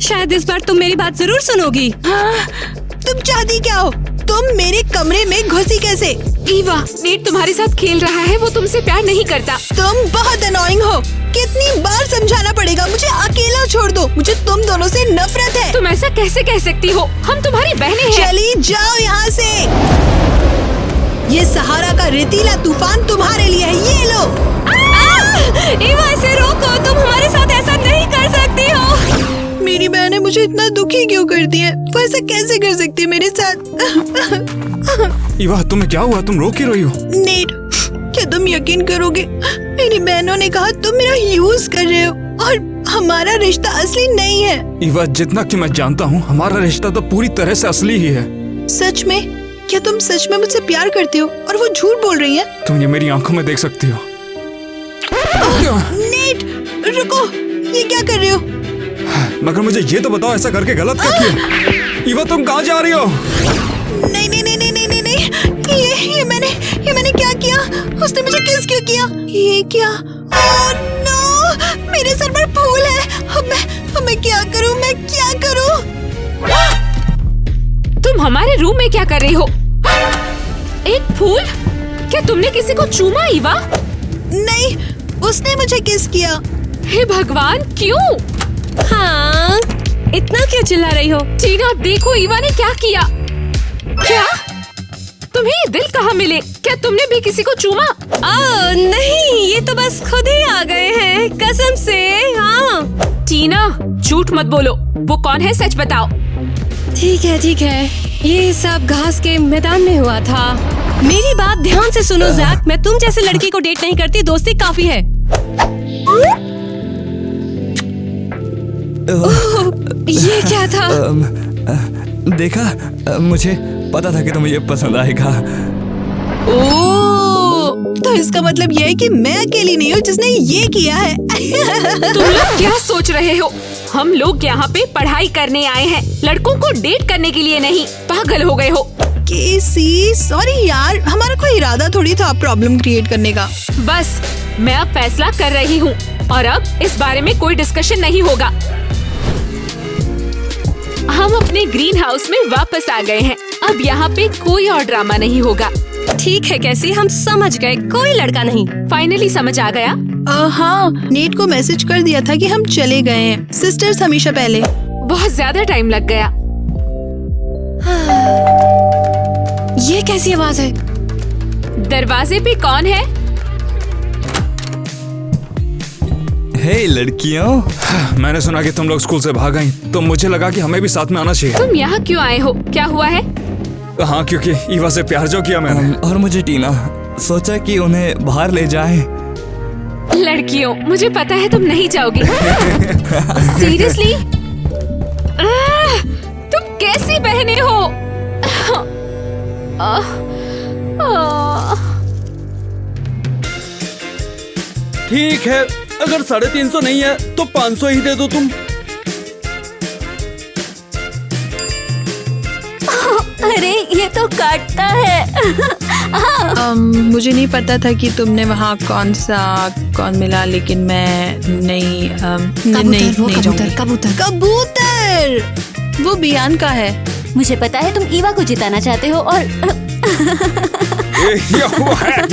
शायद इस बार तुम मेरी बात जरूर सुनोगी। तुम चाहती क्या हो? तुम मेरे कमरे में घुसी कैसे? ईवा, नेट तुम्हारे साथ खेल रहा है, वो तुमसे प्यार नहीं करता। तुम बहुत अनोइंग हो। कितनी बार समझाना पड़ेगा? मुझे अकेला छोड़ दो, मुझे तुम दोनों से नफरत है। तुम ऐसा कैसे कह सकती हो? हम तुम्हारी बहनें हैं। चली जाओ यहाँ से। ये सहारा का रेतीला तूफान तुम्हारे लिए है, ये लो। ईवा, इसे रोको, तुम हमारे साथ ऐसा नहीं कर सकती हो। मेरी बहनें मुझे इतना दुखी क्यों करती है? वो ऐसा कैसे कर सकती है मेरे साथ? ईवा, तुम्हें क्या हुआ? तुम रो क्यों रही हो? नेट, क्या तुम यकीन करोगे, मेरी बहनों ने कहा तुम मेरा यूज कर रहे हो और हमारा रिश्ता असली नहीं है। ईवा, जितना कि मैं जानता हूँ, हमारा रिश्ता तो पूरी तरह से असली ही है। सच में? क्या तुम सच में मुझसे प्यार करते हो और वो झूठ बोल रही है? तुम ये मेरी आंखों में देख सकती हो। नेट, रुको, ये क्या कर रहे हो? मगर मुझे ये तो बताओ, ऐसा करके गलत क्या किया? ईवा, तुम कहाँ जा रही हो? नहीं नहीं नहीं नहीं नहीं नहीं, ये मैंने क्या किया? उसने मुझे किस क्यों किया? ये क्या? ओह नो, मेरे सर पर फूल है। अब मैं क्या करूं? मैं क्या करूं? तुम हमारे रूम में क्या कर रही हो? एक फूल? क्या तुमने किसी को चूमा ईवा? नहीं, उसने मुझे किस किया। हे भगवान, क्यों? हाँ, इतना क्यों चिल्ला रही हो? टीना, देखो ईवा ने क्या किया। क्या? तुम्हें ये दिल कहाँ मिले? क्या तुमने भी किसी को चूमा? नहीं, ये तो बस खुद ही आ गए हैं, कसम से। हाँ टीना, झूठ मत बोलो। वो कौन है, सच बताओ। ठीक है, ये सब घास के मैदान में हुआ था। मेरी बात ध्यान से सुनो जैक, मैं तुम जैसे लड़की को डेट नहीं करती, दोस्ती काफी है। ये क्या था? देखा, मुझे पता था कि तुम्हें ये पसंद आएगा। तो इसका मतलब ये है कि मैं अकेली नहीं हूँ जिसने ये किया है। तुम लोग क्या सोच रहे हो? हम लोग यहाँ पे पढ़ाई करने आए हैं, लड़कों को डेट करने के लिए नहीं। पागल हो गए हो? केसी, सॉरी यार, हमारा कोई इरादा थोड़ी था प्रॉब्लम क्रिएट करने का। बस मैं अब फैसला कर रही हूँ और अब इस बारे में कोई डिस्कशन नहीं होगा। हम अपने ग्रीन हाउस में वापस आ गए हैं। अब यहाँ पे कोई और ड्रामा नहीं होगा। ठीक है कैसी, हम समझ गए, कोई लड़का नहीं। फाइनली समझ आ गया? हाँ, नेट को मैसेज कर दिया था कि हम चले गए हैं। सिस्टर्स हमेशा पहले। बहुत ज्यादा टाइम लग गया। ये कैसी आवाज है? दरवाजे पे कौन है? हे लड़कियों, मैंने सुना कि तुम लोग स्कूल से भाग गई, तो मुझे लगा कि हमें भी साथ में आना चाहिए। तुम यहाँ क्यों आए हो? क्या हुआ है? हाँ, क्योंकि ईवा से प्यार जो किया मैंने। और मुझे टीना, सोचा कि उन्हें बाहर ले जाएं। लड़कियों, मुझे पता है तुम नहीं जाओगी। सीरियसली? तुम कैसी बहनें हो? ठीक है, अगर 350 नहीं है तो 500 ही दे दो तुम। अरे ये तो काटता है। मुझे नहीं पता था कि तुमने वहाँ कौन मिला, लेकिन मैं नहीं जाऊंगी। कबूतर, वो बियान का है। मुझे पता है तुम ईवा को जिताना चाहते हो और यो है